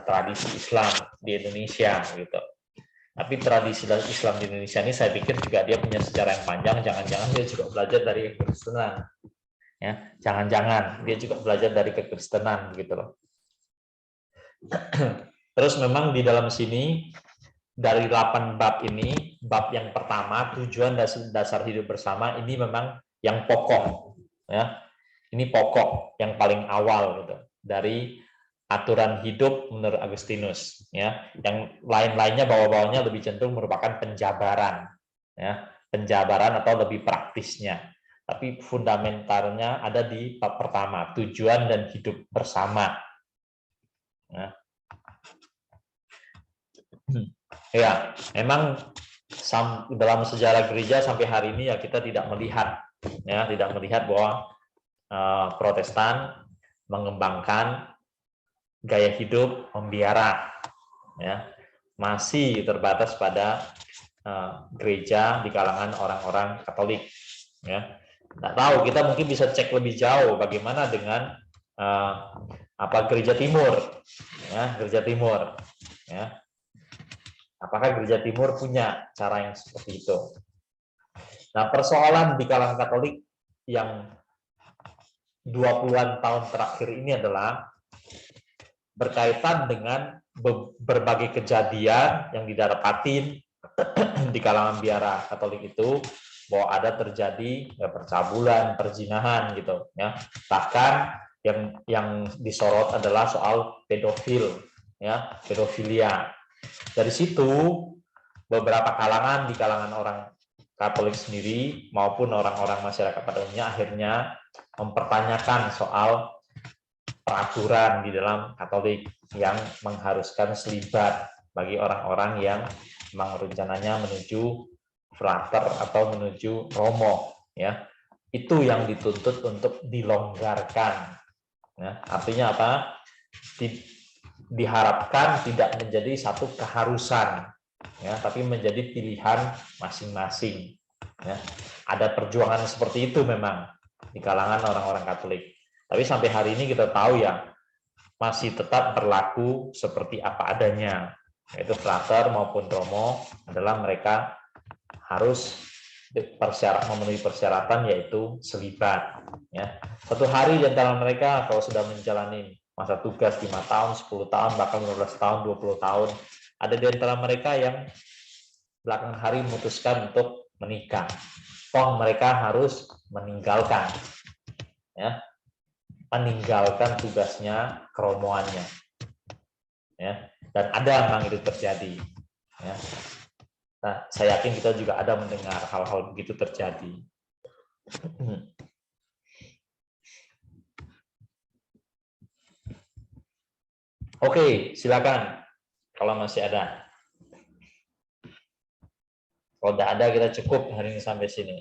tradisi Islam di Indonesia, gitu. Tapi tradisi Islam di Indonesia ini saya pikir juga dia punya sejarah yang panjang. Jangan-jangan dia juga belajar dari kekristenan, ya. Jangan-jangan dia juga belajar dari kekristenan, gitu loh. Terus memang di dalam sini dari 8 bab ini, bab yang pertama tujuan dasar hidup bersama ini memang yang pokok, ya. Ini pokok yang paling awal gitu dari aturan hidup menurut Agustinus, ya. Yang lain-lainnya bawah-bawahnya lebih cenderung merupakan penjabaran, ya, penjabaran atau lebih praktisnya. Tapi fundamentalnya ada di bab pertama, tujuan dan hidup bersama. Ya. Ya, memang dalam sejarah gereja sampai hari ini ya kita tidak melihat, ya, tidak melihat bahwa Protestan mengembangkan gaya hidup membiara, ya, masih terbatas pada gereja di kalangan orang-orang Katolik, ya. Nggak tahu, kita mungkin bisa cek lebih jauh bagaimana dengan gereja Timur, ya, gereja Timur, ya. Apakah gereja Timur punya cara yang seperti itu? Nah, persoalan di kalangan Katolik yang 20-an tahun terakhir ini adalah berkaitan dengan berbagai kejadian yang didapatin di kalangan biara Katolik itu, bahwa ada terjadi percabulan, perzinahan gitu, ya. Bahkan yang disorot adalah soal pedofil, ya, pedofilia. Dari situ beberapa kalangan di kalangan orang Katolik sendiri maupun orang-orang masyarakat pada umumnya akhirnya mempertanyakan soal peraturan di dalam Katolik yang mengharuskan selibat bagi orang-orang yang memang rencananya menuju frater atau menuju romo, ya. Itu yang dituntut untuk dilonggarkan, ya. Artinya apa? Diharapkan tidak menjadi satu keharusan, ya, tapi menjadi pilihan masing-masing, ya. Ada perjuangan seperti itu memang di kalangan orang-orang Katolik, tapi sampai hari ini kita tahu ya masih tetap berlaku seperti apa adanya, yaitu frater maupun romo adalah mereka harus memenuhi persyaratan yaitu selibat, ya. Suatu hari di antara mereka kalau sudah menjalani masa tugas 5 tahun, 10 tahun, bahkan 15 tahun, 20 tahun, ada di antara mereka yang belakangan hari memutuskan untuk menikah. Toh mereka harus meninggalkan, ya, meninggalkan tugasnya, keromoannya, ya. Dan ada memang itu terjadi, ya. Nah, saya yakin kita juga ada mendengar hal-hal begitu terjadi. Oke, silakan kalau masih ada. Kalau tidak ada, kita cukup hari ini sampai sini.